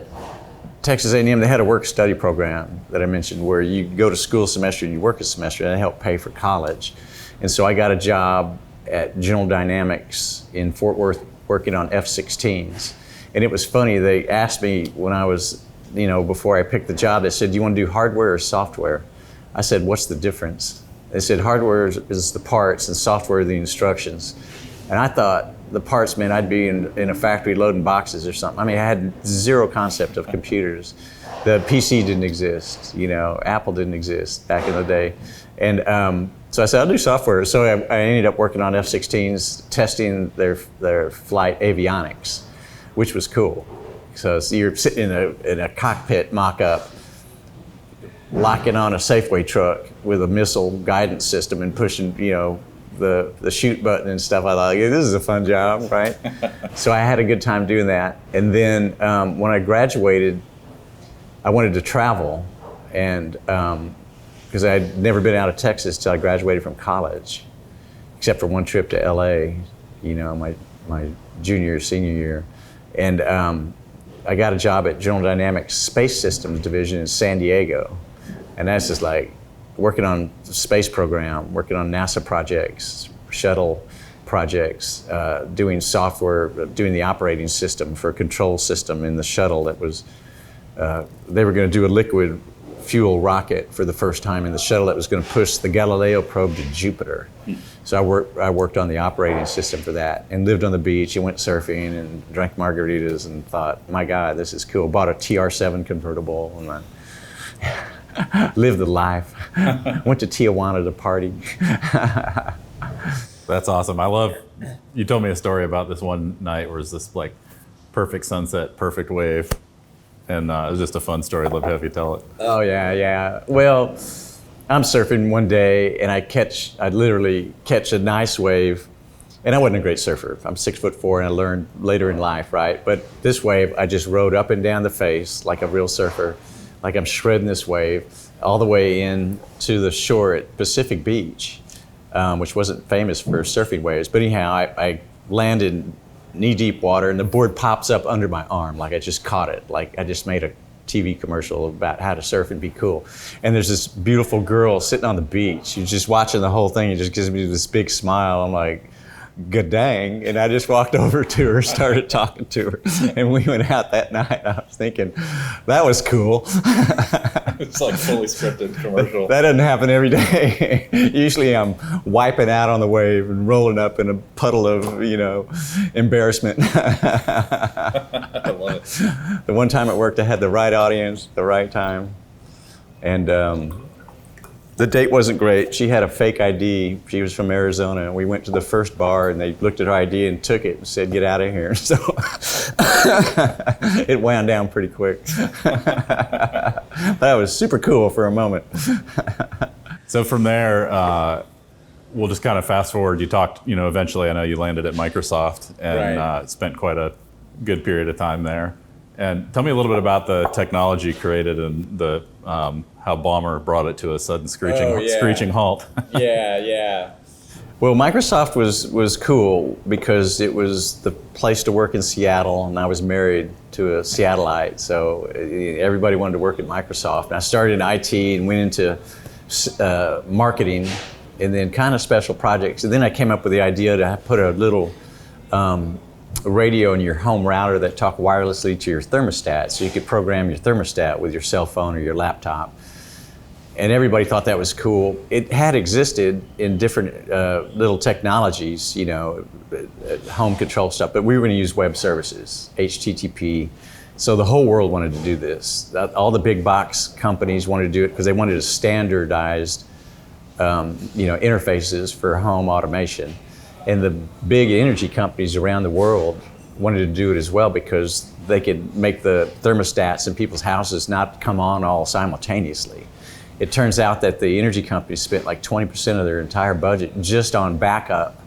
Texas A&M, they had a work-study program that I mentioned where you go to school a semester and you work a semester, and it helped pay for college. And so I got a job at General Dynamics in Fort Worth working on F-16s. And it was funny, they asked me when I was, before I picked the job, they said, do you want to do hardware or software? I said, what's the difference? They said, hardware is the parts and software are the instructions. And I thought the parts meant I'd be in a factory loading boxes or something. I had zero concept of computers. The PC didn't exist, Apple didn't exist back in the day. And so I said, I'll do software. So I ended up working on F-16s, testing their flight avionics, which was cool. So you're sitting in a cockpit mock-up, locking on a Safeway truck with a missile guidance system and pushing, the shoot button and stuff. I thought, this is a fun job, right? So I had a good time doing that. And then when I graduated, I wanted to travel, and because I had never been out of Texas till I graduated from college, except for one trip to LA, my junior, senior year. And I got a job at General Dynamics Space Systems Division in San Diego. And that's just like working on the space program, working on NASA projects, shuttle projects, doing software, doing the operating system for a control system in the shuttle that was, they were going to do a liquid fuel rocket for the first time in the shuttle that was going to push the Galileo probe to Jupiter. So I worked on the operating system for that and lived on the beach and went surfing and drank margaritas and thought, my God, this is cool. Bought a TR7 convertible and I lived the life. Went to Tijuana to party. That's awesome. You told me a story about this one night where it was this like perfect sunset, perfect wave. And it was just a fun story. I'd love to have you tell it. Oh, yeah. Well, I'm surfing one day and I literally catch a nice wave. And I wasn't a great surfer. I'm 6'4" and I learned later in life, right? But this wave, I just rode up and down the face like a real surfer, like I'm shredding this wave all the way in to the shore at Pacific Beach, which wasn't famous for surfing waves. But anyhow, I landed knee-deep water, and the board pops up under my arm, like I just caught it, like I just made a TV commercial about how to surf and be cool. And there's this beautiful girl sitting on the beach. She's just watching the whole thing. It just gives me this big smile. I'm like, good dang. And I just walked over to her, started talking to her, and we went out that night. I was thinking, that was cool. It's like fully scripted commercial. That doesn't happen every day. Usually I'm wiping out on the wave and rolling up in a puddle of, embarrassment. I love it. The one time at work, I had the right audience, the right time. And the date wasn't great. She had a fake ID. She was from Arizona. And we went to the first bar and they looked at her ID and took it and said, get out of here. So it wound down pretty quick. That was super cool for a moment. So from there, we'll just kind of fast forward. You talked, eventually I know you landed at Microsoft and Right. Spent quite a good period of time there. And tell me a little bit about the technology created and the how Balmer brought it to a sudden screeching halt. Yeah. Well, Microsoft was cool because it was the place to work in Seattle, and I was married to a Seattleite, so everybody wanted to work at Microsoft. And I started in IT and went into marketing and then kind of special projects. And then I came up with the idea to put a little radio in your home router that talked wirelessly to your thermostat, so you could program your thermostat with your cell phone or your laptop. And everybody thought that was cool. It had existed in different little technologies, home control stuff, but we were going to use web services, HTTP. So the whole world wanted to do this. All the big box companies wanted to do it because they wanted standardized, interfaces for home automation. And the big energy companies around the world wanted to do it as well because they could make the thermostats in people's houses not come on all simultaneously. It turns out that the energy companies spent like 20% of their entire budget just on backup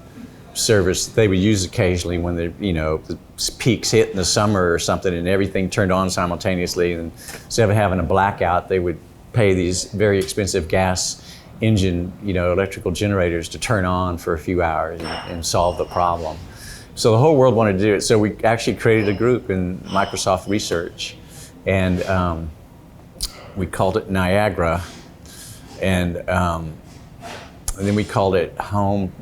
service they would use occasionally when the peaks hit in the summer or something and everything turned on simultaneously. And instead of having a blackout, they would pay these very expensive gas engine, electrical generators to turn on for a few hours and solve the problem. So the whole world wanted to do it. So we actually created a group in Microsoft Research, and we called it Niagara, and then we called it Home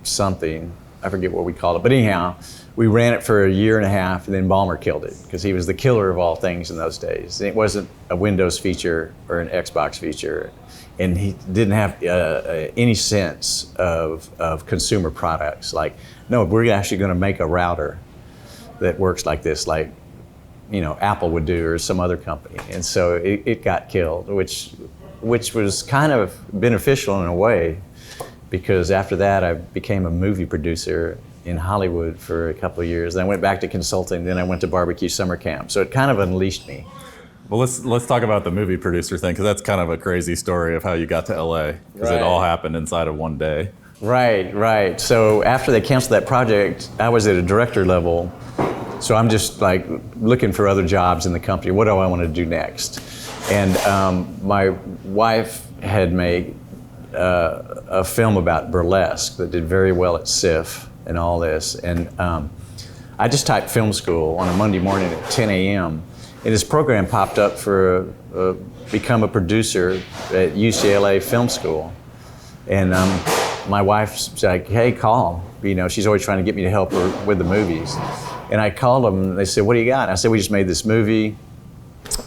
something. I forget what we called it, but anyhow, we ran it for a year and a half, and then Balmer killed it because he was the killer of all things in those days. It wasn't a Windows feature or an Xbox feature, and he didn't have any sense of consumer products. Like, no, we're actually going to make a router that works like this, like Apple would do or some other company. And so it got killed, which was kind of beneficial in a way, because after that I became a movie producer in Hollywood for a couple of years. Then I went back to consulting, then I went to barbecue summer camp. So it kind of unleashed me. Well, let's talk about the movie producer thing, because that's kind of a crazy story of how you got to LA, because Right. it all happened inside of one day. Right. So after they canceled that project, I was at a director level So I'm just like looking for other jobs in the company. What do I want to do next? And my wife had made a film about burlesque that did very well at SIF and all this. And I just typed film school on a Monday morning at 10 a.m. And this program popped up for become a producer at UCLA Film School. And my wife's like, hey, call. You know, she's always trying to get me to help her with the movies. And I called them and they said, what do you got? And I said, we just made this movie.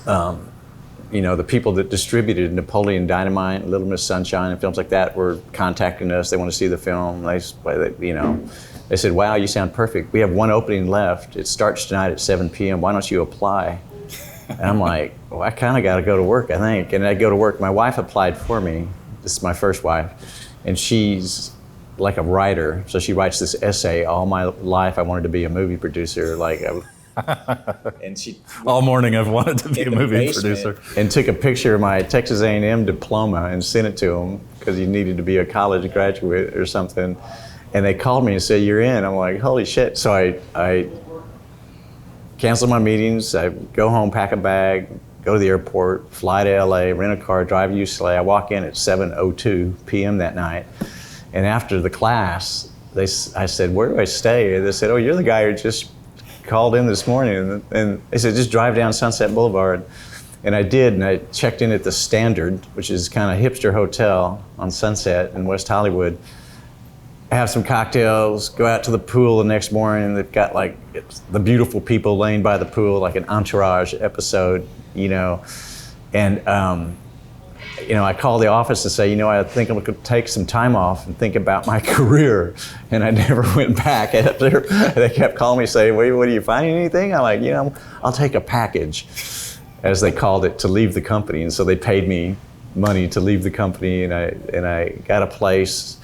You know, the people that distributed Napoleon Dynamite, Little Miss Sunshine, and films like that were contacting us. They want to see the film. You know, they said, wow, you sound perfect. We have one opening left. It starts tonight at 7 p.m. Why don't you apply? And I'm like, well, I kind of got to go to work, I think. And I go to work. My wife applied for me. This is my first wife. And she's like a writer. So she writes this essay, all my life I wanted to be a movie producer. And she All morning I've wanted to be a movie producer. And took a picture of my Texas A&M diploma and sent it to him because he needed to be a college graduate or something. And they called me and said, you're in. I'm like, holy shit. So I cancel my meetings. I go home, pack a bag, go to the airport, fly to LA, rent a car, drive to UCLA. I walk in at 7:02 p.m. that night. And after the class, I said, where do I stay? And they said, oh, you're the guy who just called in this morning. And they said, just drive down Sunset Boulevard. And I did, and I checked in at the Standard, which is kind of hipster hotel on Sunset in West Hollywood. Have some cocktails, go out to the pool the next morning. They've got like the beautiful people laying by the pool, like an Entourage episode, you know. And, you know, I call the office and say, you know, I think I'm going to take some time off and think about my career. And I never went back. They kept calling me saying, what are you finding anything? I'm like, you know, I'll take a package, as they called it, to leave the company. And so they paid me money to leave the company. And I got a place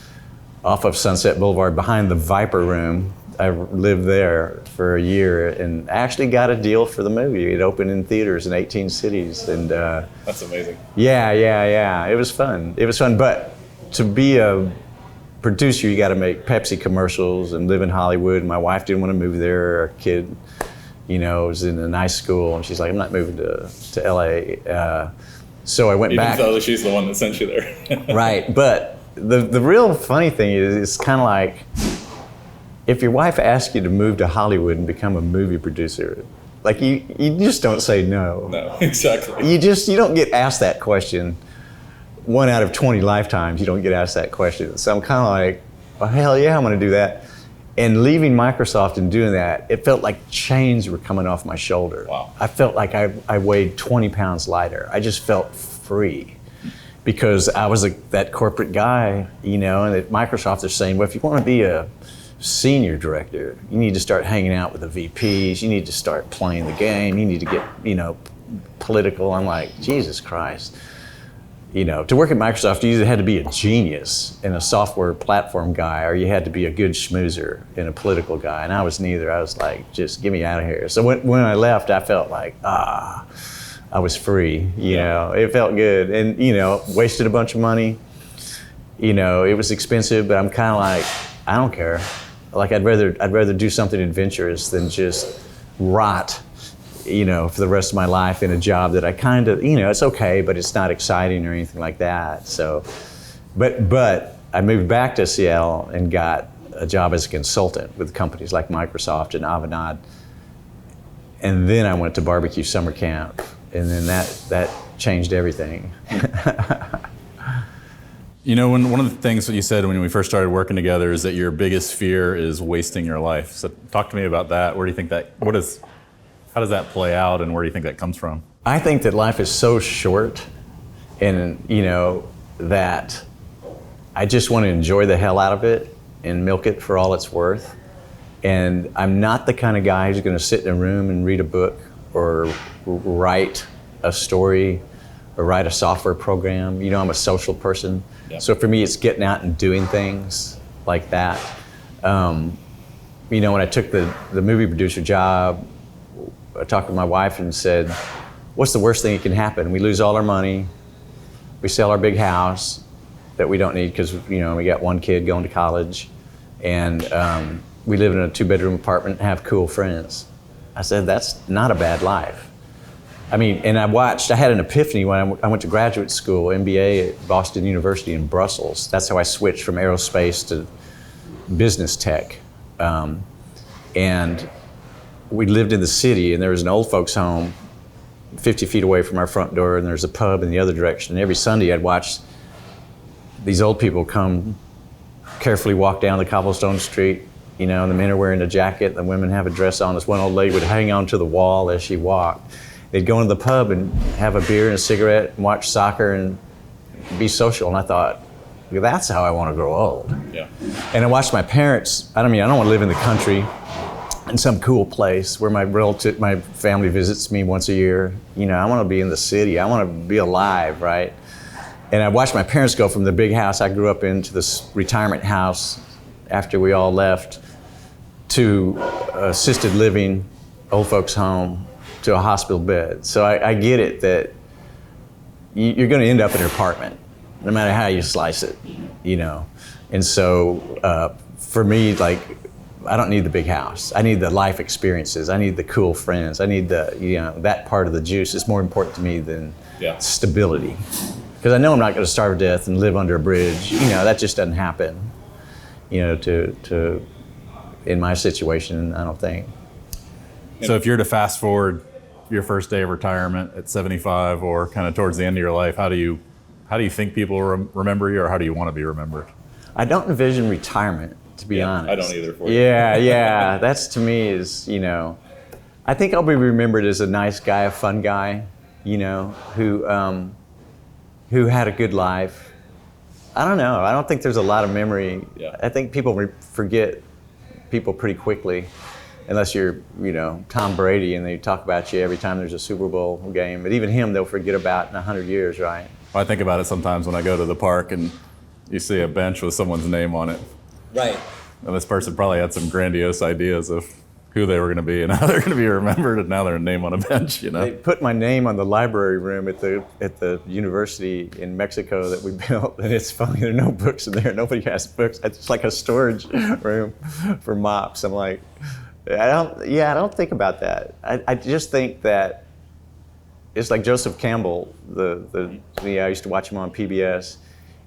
off of Sunset Boulevard behind the Viper Room. I lived there for a year and actually got a deal for the movie. It opened in theaters in 18 cities. And That's amazing. Yeah. It was fun. But to be a producer, you got to make Pepsi commercials and live in Hollywood. My wife didn't want to move there. Our kid, you know, was in a nice school. And she's like, I'm not moving to LA. So I went back. Even though she's the one that sent you there. Right. But the real funny thing is, it's kind of like, if your wife asks you to move to Hollywood and become a movie producer, like you just don't say no. No, exactly. You don't get asked that question. 1 out of 20 lifetimes, you don't get asked that question. So I'm kind of like, well, hell yeah, I'm going to do that. And leaving Microsoft and doing that, it felt like chains were coming off my shoulder. Wow. I felt like I weighed 20 pounds lighter. I just felt free. Because I was that corporate guy, you know, and at Microsoft they're saying, well, if you want to be a senior director, you need to start hanging out with the VPs, you need to start playing the game, you need to get, you know, political. I'm like, Jesus Christ. You know, to work at Microsoft, you either had to be a genius and a software platform guy, or you had to be a good schmoozer and a political guy, and I was neither. I was like, just get me out of here. So when I left, I felt like, I was free, you know, it felt good. And, you know, wasted a bunch of money. You know, it was expensive, but I'm kind of like, I don't care. Like, I'd rather do something adventurous than just rot, you know, for the rest of my life in a job that I kind of, you know, it's okay, but it's not exciting or anything like that. So, but I moved back to Seattle and got a job as a consultant with companies like Microsoft and Avanade. And then I went to barbecue summer camp. And then that changed everything. You know, one of the things that you said when we first started working together is that your biggest fear is wasting your life. So talk to me about that. Where do you think how does that play out, and where do you think that comes from? I think that life is so short, and, you know, that I just want to enjoy the hell out of it and milk it for all it's worth. And I'm not the kind of guy who's going to sit in a room and read a book or write a story or write a software program. You know, I'm a social person. Yeah. So for me, it's getting out and doing things like that. You know, when I took the movie producer job, I talked with my wife and said, what's the worst thing that can happen? We lose all our money. We sell our big house that we don't need because, you know, we got one kid going to college. And we live in a 2-bedroom apartment and have cool friends. I said, that's not a bad life. I mean, and I had an epiphany when I went to graduate school, MBA at Boston University in Brussels. That's how I switched from aerospace to business tech. And we lived in the city, and there was an old folks home 50 feet away from our front door, and there's a pub in the other direction. And every Sunday I'd watch these old people come carefully walk down the cobblestone street, and the men are wearing a jacket, the women have a dress on. This one old lady would hang onto the wall as she walked. They'd go into the pub and have a beer and a cigarette and watch soccer and be social. And I thought, that's how I want to grow old. Yeah. And I watched my parents. I don't want to live in the country in some cool place where my family visits me once a year. I want to be in the city. I want to be alive, right? And I watched my parents go from the big house I grew up in to this retirement house after we all left to assisted living, old folks home, to a hospital bed. So I get it that you're going to end up in an apartment, no matter how you slice it, And so for me, like, I don't need the big house. I need the life experiences. I need the cool friends. I need that part of the juice is more important to me than stability. Because I know I'm not going to starve to death and live under a bridge. That just doesn't happen, to in my situation, I don't think. So if you're to fast forward your first day of retirement at 75 or kind of towards the end of your life, how do you think people remember you, or how do you want to be remembered? I don't envision retirement, to be honest. I don't either for you. Yeah. That's, to me, is, I think I'll be remembered as a nice guy, a fun guy, who had a good life. I don't know. I don't think there's a lot of memory. Yeah. I think people forget people pretty quickly. Unless you're, Tom Brady and they talk about you every time there's a Super Bowl game. But even him, they'll forget about in 100 years, right? Well, I think about it sometimes when I go to the park and you see a bench with someone's name on it. Right. And this person probably had some grandiose ideas of who they were going to be and how they're going to be remembered, and now they're a name on a bench, They put my name on the library room at the university in Mexico that we built, and it's funny, there are no books in there. Nobody has books. It's like a storage room for mops. I'm like, I don't think about that. I just think that it's like Joseph Campbell, I used to watch him on PBS.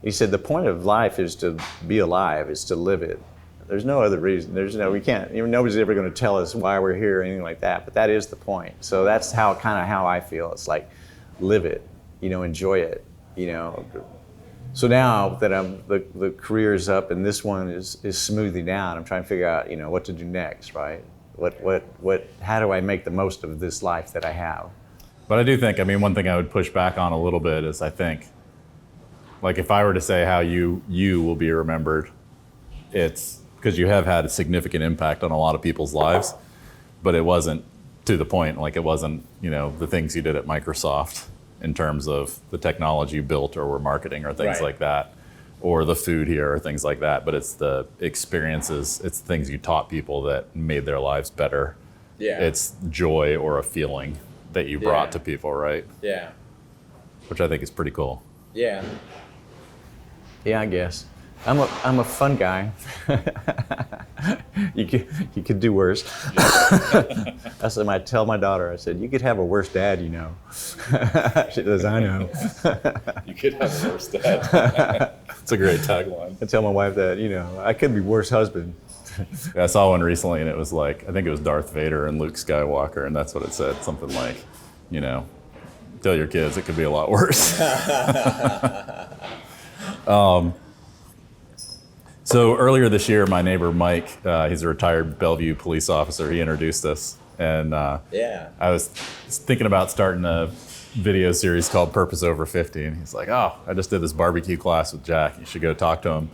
He said the point of life is to be alive, is to live it. There's no other reason. We can't, nobody's ever going to tell us why we're here or anything like that, but that is the point. So that's how I feel. It's like, live it, enjoy it, So now that the career is up and this one is smoothing out, I'm trying to figure out, what to do next, right? How do I make the most of this life that I have? But I do think, one thing I would push back on a little bit is, I think, like, if I were to say how you will be remembered, it's because you have had a significant impact on a lot of people's lives, but it wasn't to the point, like it wasn't, the things you did at Microsoft in terms of the technology you built or were marketing or things like that, or the food here or things like that, but it's the experiences, it's things you taught people that made their lives better. Yeah. It's joy or a feeling that you brought to people, right? Yeah. Which I think is pretty cool. Yeah. Yeah, I guess. I'm a fun guy. You could do worse. That's what I tell my daughter. I said, you could have a worse dad, She says, I know. You could have a worse dad. It's a great tagline. I tell my wife that, I could be worse husband. Yeah, I saw one recently, and it was like, I think it was Darth Vader and Luke Skywalker, and that's what it said. Something like, tell your kids it could be a lot worse. So earlier this year, my neighbor Mike, he's a retired Bellevue police officer. He introduced us, and I was thinking about starting a video series called Purpose Over 50, and he's like, "Oh, I just did this barbecue class with Jack. You should go talk to him."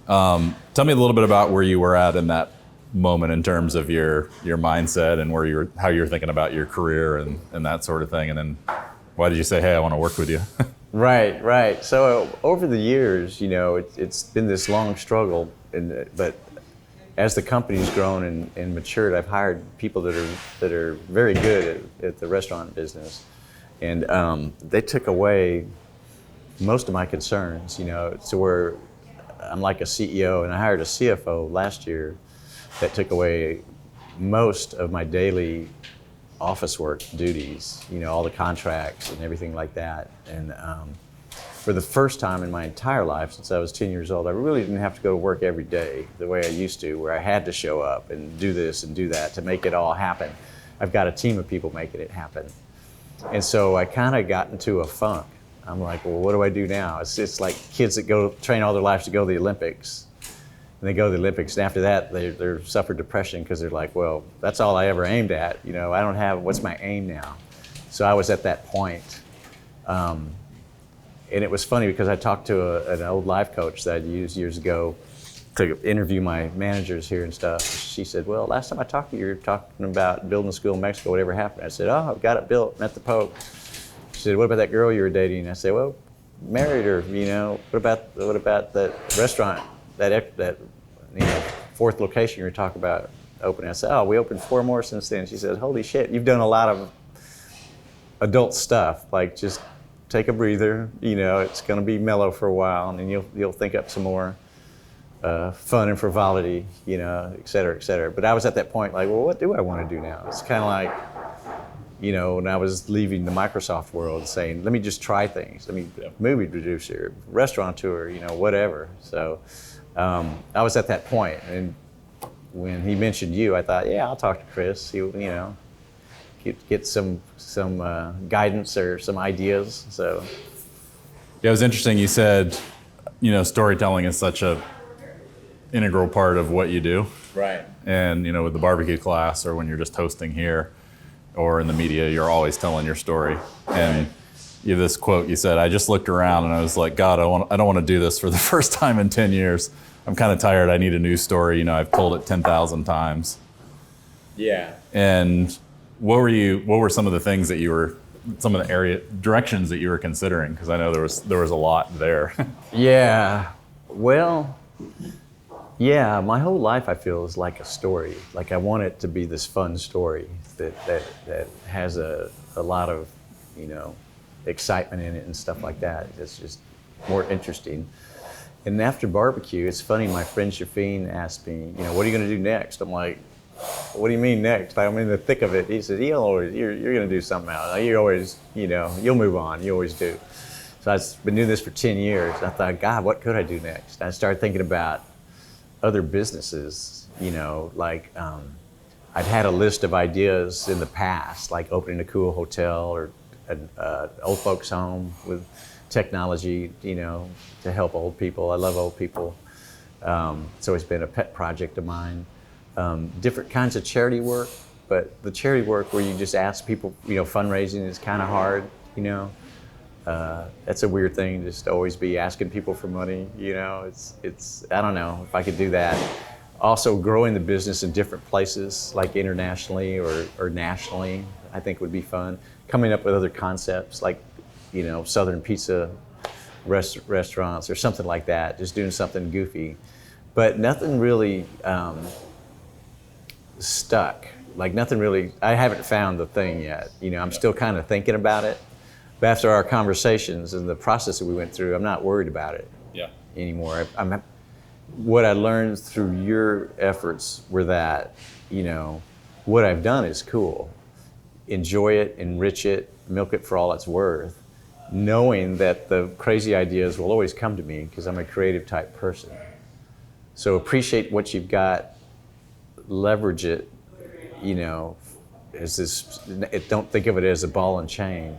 Tell me a little bit about where you were at in that moment in terms of your mindset and how you were thinking about your career and that sort of thing, and then why did you say, "Hey, I want to work with you"? Right. So over the years, it's been this long struggle, but as the company's grown and matured, I've hired people that are very good at the restaurant business, and they took away most of my concerns, to where I'm like a CEO, and I hired a CFO last year that took away most of my daily office work duties, all the contracts and everything like that. And for the first time in my entire life since I was 10 years old, I really didn't have to go to work every day the way I used to, where I had to show up and do this and do that to make it all happen. I've got a team of people making it happen. And so I kind of got into a funk. I'm like, well, what do I do now? It's like kids that go train all their lives to go to the Olympics. And they go to the Olympics, and after that, they suffer depression because they're like, well, that's all I ever aimed at. I don't have, what's my aim now? So I was at that point. And it was funny because I talked to an old life coach that I'd used years ago to interview my managers here and stuff. She said, well, last time I talked to you, you were talking about building a school in Mexico, whatever happened. I said, oh, I've got it built, met the Pope. She said, what about that girl you were dating? I said, well, married her, what about that restaurant, that fourth location you were talking about opening? I said, oh, we opened 4 more since then. She said, holy shit, you've done a lot of adult stuff, like just take a breather, it's going to be mellow for a while, and then you'll think up some more fun and frivolity, et cetera, et cetera. But I was at that point like, well, what do I want to do now? It's kind of like, when I was leaving the Microsoft world, saying, let me just try things. Let me movie producer, restaurateur, whatever. So I was at that point, and when he mentioned you, I thought, yeah, I'll talk to Chris. See, get some guidance or some ideas. So Yeah, it was interesting. You said, storytelling is such a integral part of what you do. right, And, with the barbecue class, or when you're just hosting here or in the media, you're always telling your story. And you have this quote, you said, I just looked around and I was like, God, I don't want to do this for the first time in 10 years. I'm kind of tired. I need a new story. I've told it 10,000 times. yeah. And what were some of the things that some of the directions that you were considering? Because I know there was a lot there. Yeah, well, yeah, my whole life I feel is like a story. Like I want it to be this fun story that has a lot of, excitement in it and stuff like that. It's just more interesting. And after barbecue, it's funny, my friend Shafeen asked me, what are you going to do next? I'm like, what do you mean next? I'm in the thick of it. He said, you're going to do something else. You always, you'll move on. You always do. So I've been doing this for 10 years. I thought, God, what could I do next? I started thinking about other businesses, like I'd had a list of ideas in the past, like opening a cool hotel or an old folks home with technology, to help old people. I love old people. It's always been a pet project of mine. Different kinds of charity work, but the charity work where you just ask people, fundraising is kind of hard, That's a weird thing, just to always be asking people for money, it's I don't know if I could do that. Also growing the business in different places, like internationally or nationally, I think would be fun. Coming up with other concepts like, Southern pizza restaurants or something like that, just doing something goofy. But nothing really stuck. Like nothing really, I haven't found the thing yet. I'm still kind of thinking about it. But after our conversations and the process that we went through, I'm not worried about it anymore. What I learned through your efforts were that, what I've done is cool. Enjoy it, enrich it, milk it for all it's worth, knowing that the crazy ideas will always come to me because I'm a creative type person. So appreciate what you've got, leverage it, as this, don't think of it as a ball and chain.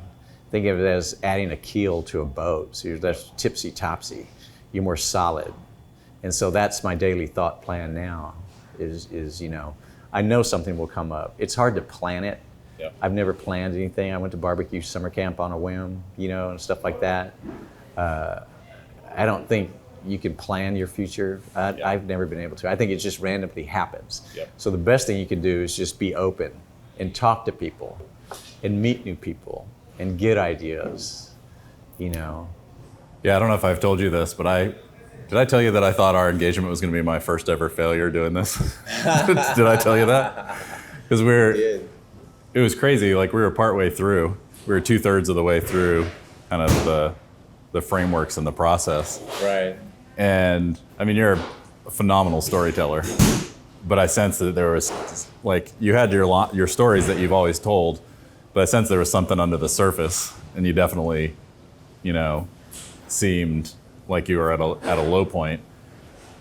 Think of it as adding a keel to a boat. So you're less tipsy-topsy, you're more solid. And so that's my daily thought plan now is I know something will come up. It's hard to plan it. Yep. I've never planned anything. I went to barbecue summer camp on a whim, and stuff like that. I don't think you can plan your future. I've never been able to. I think it just randomly happens. Yep. So the best thing you can do is just be open and talk to people and meet new people and get ideas, Yeah, I don't know if I've told you this, but did I tell you that I thought our engagement was going to be my first ever failure doing this? Did I tell you that? Because it was crazy. Like we were partway through. We were 2/3 of the way through kind of the frameworks and the process. Right. And I mean, you're a phenomenal storyteller, but I sensed that there was, like, you had your stories that you've always told, but I sensed there was something under the surface, and you definitely, seemed like you were at a low point.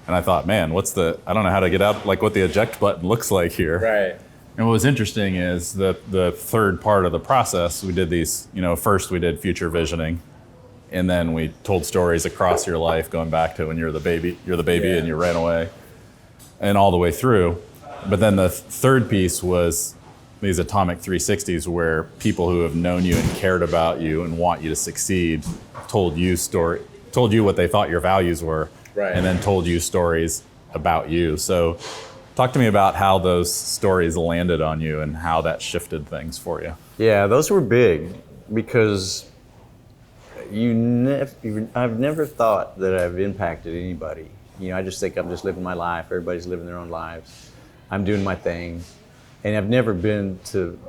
And I thought, man, I don't know how to get out, like what the eject button looks like here. Right. And what was interesting is the third part of the process, we did these, first we did future visioning, and then we told stories across your life, going back to when you're the baby Yeah. and you ran away, and all the way through. But then the third piece was these atomic 360s, where people who have known you and cared about you and want you to succeed told you what they thought your values were, Right. and then told you stories about you. So talk to me about how those stories landed on you and how that shifted things for you. Yeah, those were big because I've never thought that I've impacted anybody. I just think I'm just living my life. Everybody's living their own lives. I'm doing my thing. And I've never been to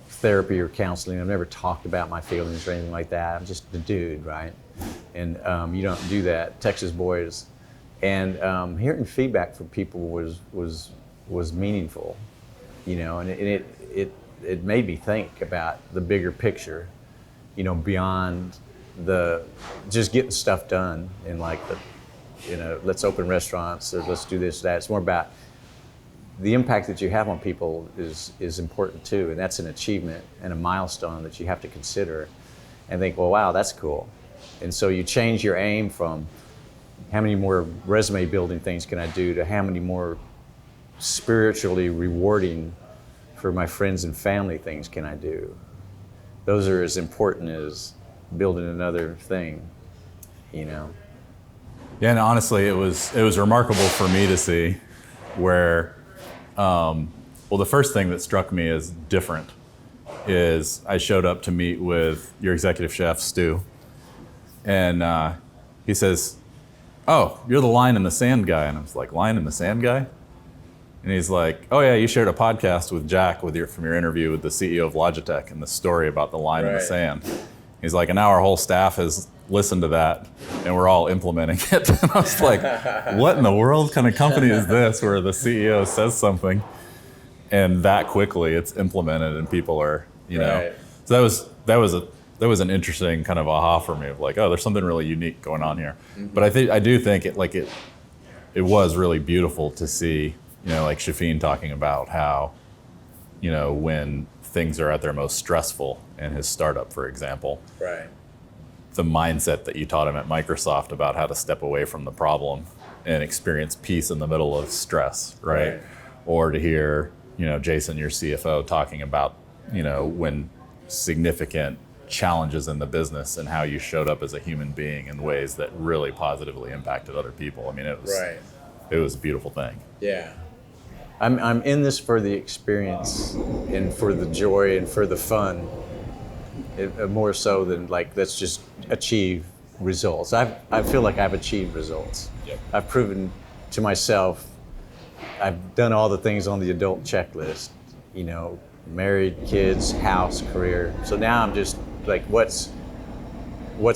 therapy or counseling. I've never talked about my feelings or anything like that. I'm just a dude, right? And you don't do that. Texas boys. And hearing feedback from people was meaningful, and it made me think about the bigger picture, beyond the just getting stuff done and like let's open restaurants or let's do this, that. It's more about the impact that you have on people is important too, and that's an achievement and a milestone that you have to consider and think, well, wow, that's cool. And so you change your aim from how many more resume building things can I do to how many more spiritually rewarding for my friends and family things can I do. Those are as important as building another thing, Yeah, and honestly, it was remarkable for me to see where, the first thing that struck me as different is I showed up to meet with your executive chef, Stu, and he says, "Oh, you're the line in the sand guy." And I was like, "Line in the sand guy?" And he's like, "Oh yeah, you shared a podcast with Jack from your interview with the CEO of Logitech and the story about the line in the Right. sand." He's like, "And now our whole staff has listened to that and we're all implementing it." And I was like, what in the world kind of company is this where the CEO says something and that quickly it's implemented and people are, Right. So that was an interesting kind of aha for me of like, oh, there's something really unique going on here. Mm-hmm. But I do think it was really beautiful to see, like Shafeen talking about how, when things are at their most stressful in his startup, for example, Right. the mindset that you taught him at Microsoft about how to step away from the problem and experience peace in the middle of stress, right? Or to hear, Jason, your CFO, talking about, when significant challenges in the business and how you showed up as a human being in ways that really positively impacted other people. I mean, it was a beautiful thing. Yeah. I'm in this for the experience and for the joy and for the fun, more so than like, let's just achieve results. I feel like I've achieved results. Yep. I've proven to myself, I've done all the things on the adult checklist, married, kids, house, career. So now I'm just like, what's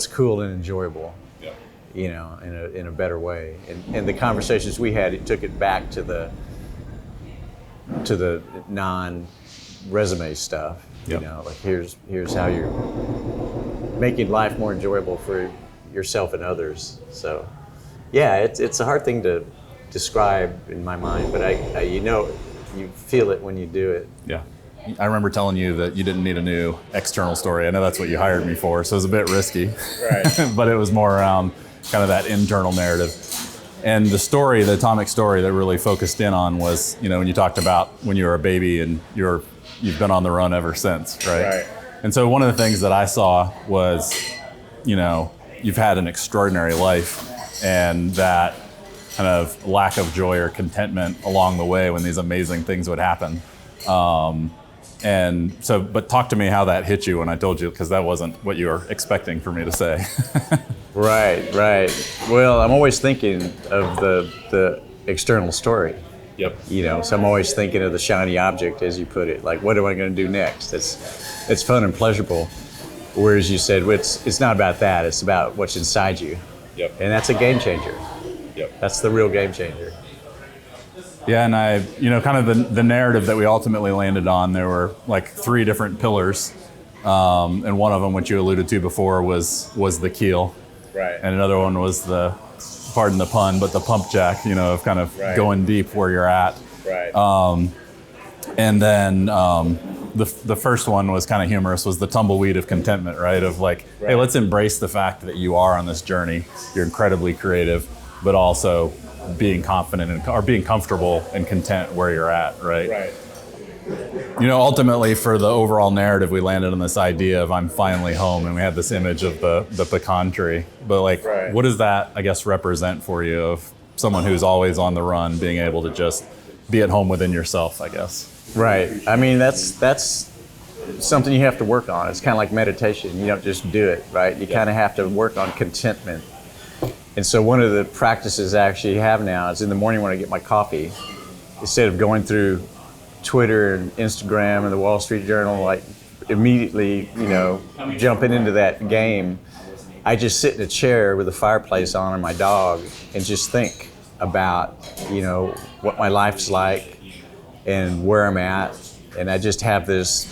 cool and enjoyable, Yep. in a better way. And the conversations we had, it took it back to the non-resume stuff. Yep. Like here's how you're making life more enjoyable for yourself and others. So, yeah, it's a hard thing to describe in my mind, but you feel it when you do it. Yeah. I remember telling you that you didn't need a new external story. I know that's what you hired me for, so it was a bit risky. Right. But it was more around kind of that internal narrative. And the story, the atomic story that really focused in on was, when you talked about when you were a baby and you've been on the run ever since, right? Right. And so one of the things that I saw was, you've had an extraordinary life, and that kind of lack of joy or contentment along the way when these amazing things would happen. And so, but talk to me how that hit you when I told you, because that wasn't what you were expecting for me to say. Right. Well, I'm always thinking of the external story. Yep. So I'm always thinking of the shiny object, as you put it. Like, what am I going to do next? It's fun and pleasurable. Whereas you said, it's not about that. It's about what's inside you. Yep. And that's a game changer. Yep. That's the real game changer. Yeah, and I, kind of the narrative that we ultimately landed on, there were like 3 different pillars. And one of them, which you alluded to before, was the keel. Right. And another one was pardon the pun, but the pump jack, of kind of going deep where you're at. Right. And then the first one was kind of humorous, was the tumbleweed of contentment, right? Of like, hey, let's embrace the fact that you are on this journey. You're incredibly creative, but also being confident or being comfortable and content where you're at, right? Right. Ultimately for the overall narrative, we landed on this idea of I'm finally home, and we had this image of the pecan tree. But like, what does that, I guess, represent for you of someone who's always on the run, being able to just be at home within yourself, I guess? Right. I mean, that's something you have to work on. It's kind of like meditation. You don't just do it, right? You kind of have to work on contentment. And so one of the practices I actually have now is in the morning when I get my coffee, instead of going through Twitter and Instagram and the Wall Street Journal, like immediately, jumping into that game, I just sit in a chair with a fireplace on and my dog and just think about, what my life's like and where I'm at. And I just have this,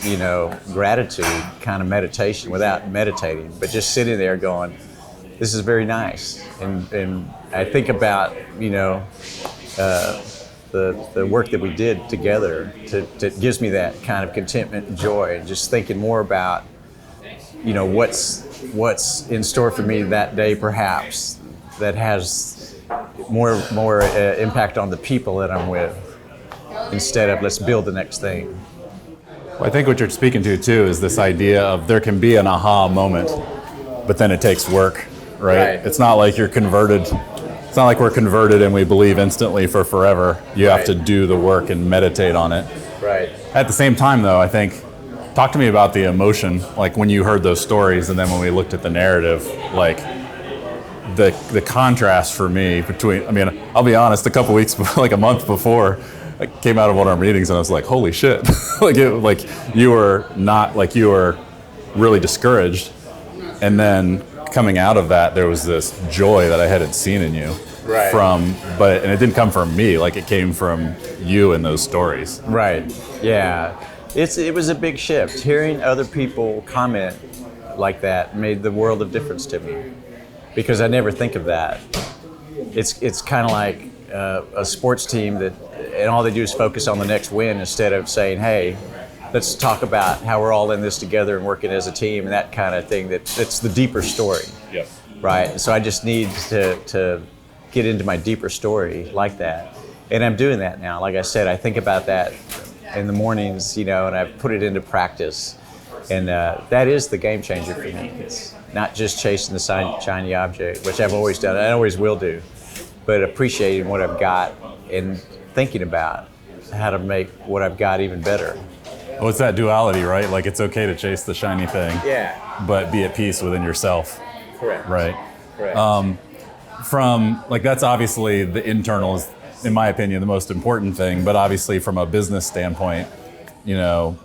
gratitude kind of meditation without meditating, but just sitting there going, this is very nice. And I think about, the work that we did together that gives me that kind of contentment and joy, and just thinking more about, what's in store for me that day, perhaps, that has more impact on the people that I'm with, instead of let's build the next thing. Well, I think what you're speaking to too is this idea of there can be an aha moment, but then it takes work, right? It's not like you're converted. It's not like we're converted and we believe instantly for forever. You have to do the work and meditate on it. Right. At the same time, though, I think, talk to me about the emotion, like when you heard those stories, and then when we looked at the narrative, like the contrast for me between, I'll be honest, a couple weeks, like a month before, I came out of one of our meetings and I was like, holy shit. You were really discouraged. And then coming out of that, there was this joy that I hadn't seen in you. Right. And it didn't come from me, like it came from you in those stories. Right. Yeah. It was a big shift. Hearing other people comment like that made the world of difference to me, because I never think of that. It's kind of like a sports team and all they do is focus on the next win instead of saying, hey, let's talk about how we're all in this together and working as a team and that kind of thing. It's the deeper story. Yep. Right. And so I just need to get into my deeper story like that. And I'm doing that now. Like I said, I think about that in the mornings, and I've put it into practice. And that is the game changer for me. It's not just chasing the shiny object, which I've always done, and I always will do, but appreciating what I've got and thinking about how to make what I've got even better. Well, it's that duality, right? Like it's okay to chase the shiny thing, but be at peace within yourself. Correct. Right. Correct. That's obviously the internal is, in my opinion, the most important thing. But obviously, from a business standpoint, when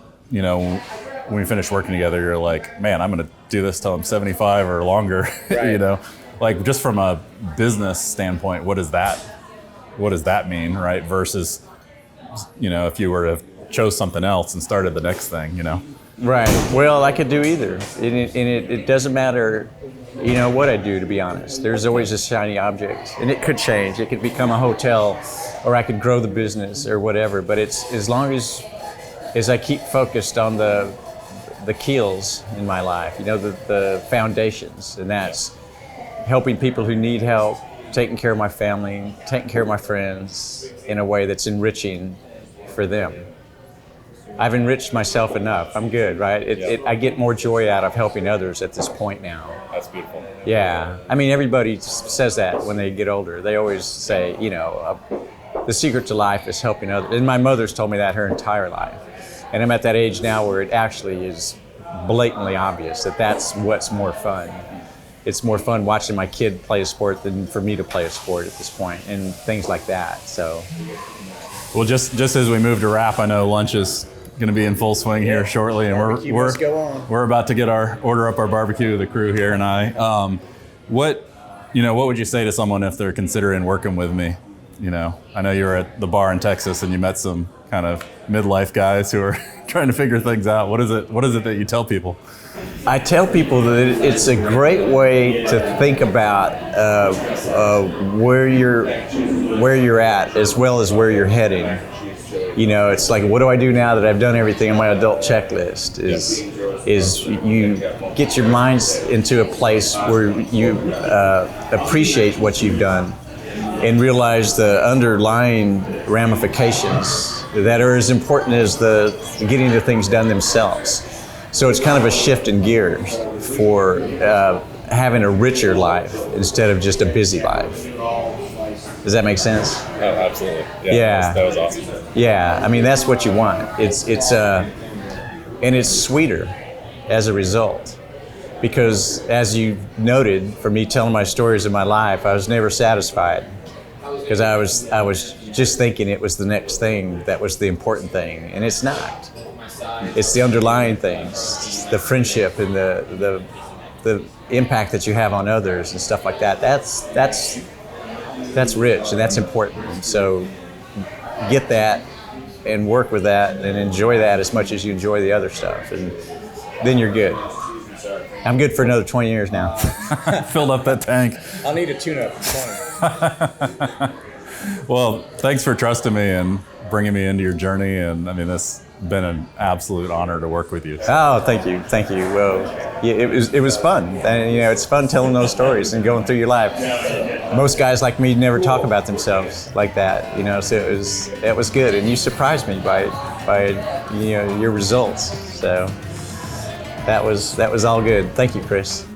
we finish working together, you're like, man, I'm going to do this till I'm 75 or longer. Like just from a business standpoint, what does that mean, right? Versus, if you were to chose something else and started the next thing, Right. Well, I could do either. It doesn't matter, what I do, to be honest. There's always a shiny object, and it could change. It could become a hotel, or I could grow the business or whatever. But it's as long as I keep focused on the keels in my life, the foundations, and that's helping people who need help, taking care of my family, taking care of my friends in a way that's enriching for them. I've enriched myself enough. I'm good, right? I get more joy out of helping others at this point now. That's beautiful. Yeah. Everybody says that when they get older. They always say, the secret to life is helping others. And my mother's told me that her entire life. And I'm at that age now where it actually is blatantly obvious that that's what's more fun. It's more fun watching my kid play a sport than for me to play a sport at this point, and things like that. So, well, just as we move to wrap, I know lunch is going to be in full swing here shortly, and we're about to order up our barbecue, the crew here and I. What would you say to someone if they're considering working with me? you know, I know you were at the bar in Texas and you met some kind of midlife guys who are trying to figure things out. What is it that you tell people? I tell people that it's a great way to think about where you're at as well as where you're heading. You know, it's like, what do I do now that I've done everything on my adult checklist? Is you get your minds into a place where you appreciate what you've done and realize the underlying ramifications that are as important as the getting the things done themselves. So it's kind of a shift in gears for having a richer life instead of just a busy life. Does that make sense? Oh, absolutely. Yeah. That was awesome. Yeah, I mean, that's what you want. And it's sweeter as a result. Because as you noted, for me telling my stories of my life, I was never satisfied. Because I was just thinking it was the next thing that was the important thing, and it's not. It's the underlying things, the friendship and the impact that you have on others and stuff like that. That's rich and that's important. So get that and work with that and enjoy that as much as you enjoy the other stuff, and then you're good. I'm good for another 20 years now. Filled up that tank. I'll need a tune-up. Well, thanks for trusting me and bringing me into your journey. And I mean, this has been an absolute honor to work with you. Oh, thank you. Well, yeah, it was fun. And, you know, it's fun telling those stories and going through your life. Most guys like me never talk about themselves like that, you know. So it was good, and you surprised me by you know, your results. So that was all good. Thank you, Chris.